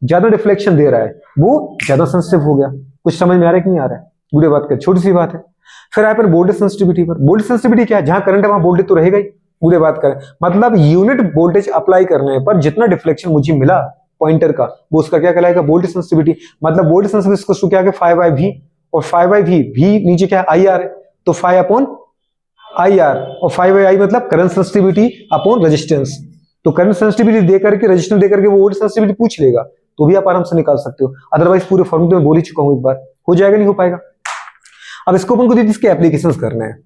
ज्यादा डिफ्लेक्शन दे रहा है वो ज्यादा सेंसिटिव हो गया। कुछ समझ में आ रहा है कि नहीं आ रहा है गुड़े बात कर छोटी सी बात है। फिर आए पर वोल्टेज सेंसिटिविटी पर। वोल्टेज सेंसिटिविटी क्या है जहां करंट है वहां वोल्टेज तो रहेगा ही गुड़े बात करें मतलब यूनिट वोल्टेज अप्लाई करने पर जितना डिफ्लेक्शन मुझे मिला पॉइंटर का वो उसका क्या कहलाएगा वोल्टेज सेंसिटिविटी। मतलब वोल्टेज सेंसिटिविटी क्या 5/V और 5/V भी नीचे क्या है IR है तो 5 अपॉन IR और 5/I मतलब करंट सेंसिटिविटी अपॉन रेजिस्टेंस। तो करंट सेंसिटिविटी दे करके रेजिस्टेंस दे करके वो वोल्टेज सेंसिटिविटी पूछ लेगा तो भी आप आराम से निकाल सकते हो। अदरवाइज पूरे फॉर्मूले में बोल ही चुका हूं एक बार हो जाएगा नहीं हो पाएगा। अब इसको अपन को इसके एप्लीकेशंस करने हैं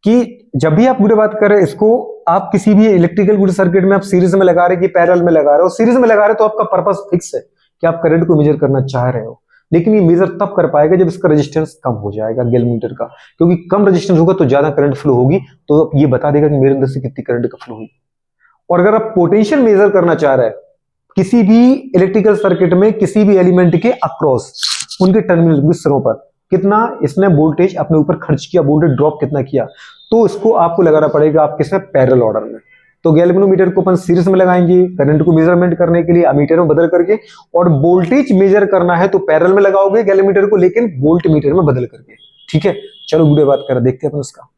कि जब भी आप गुड़े बात कर रहे हैं इसको आप किसी भी इलेक्ट्रिकल गुड़े सर्किट में आप सीरीज में लगा रहे कि पैरेलल में लगा रहे हो। सीरीज में लगा रहे तो आपका पर्पस फिक्स है कि आप करंट को मेजर करना चाह रहे हो लेकिन ये मेजर तब कर पाएगा जब इसका रेजिस्टेंस कम हो जाएगा गैल्वेनोमीटर का क्योंकि कम रेजिस्टेंस होगा तो ज्यादा करंट फ्लो होगी तो ये बता देगा कि मेरे अंदर से कितनी करंट का फ्लो हुई। और अगर आप पोटेंशियल मेजर करना चाह रहे हैं किसी भी इलेक्ट्रिकल सर्किट में किसी भी एलिमेंट के अक्रॉस उनके टर्मिनल सिरों पर कितना इसने वोल्टेज अपने ऊपर खर्च किया, वोल्टेज ड्रॉप कितना किया, तो इसको आपको लगाना पड़ेगा आप किसमें, पैरेलल ऑर्डर में। तो गैल्वेनोमीटर को अपन सीरीज में लगाएंगे करंट को मेजरमेंट करने के लिए अमीटर में बदल करके, और वोल्टेज मेजर करना है तो पैरेलल में लगाओगे गैल्वेनोमीटर को, लेकिन वोल्ट मीटर में बदल करके। ठीक है, चलो वीडियो बात कर देखते हैं अपन उसका।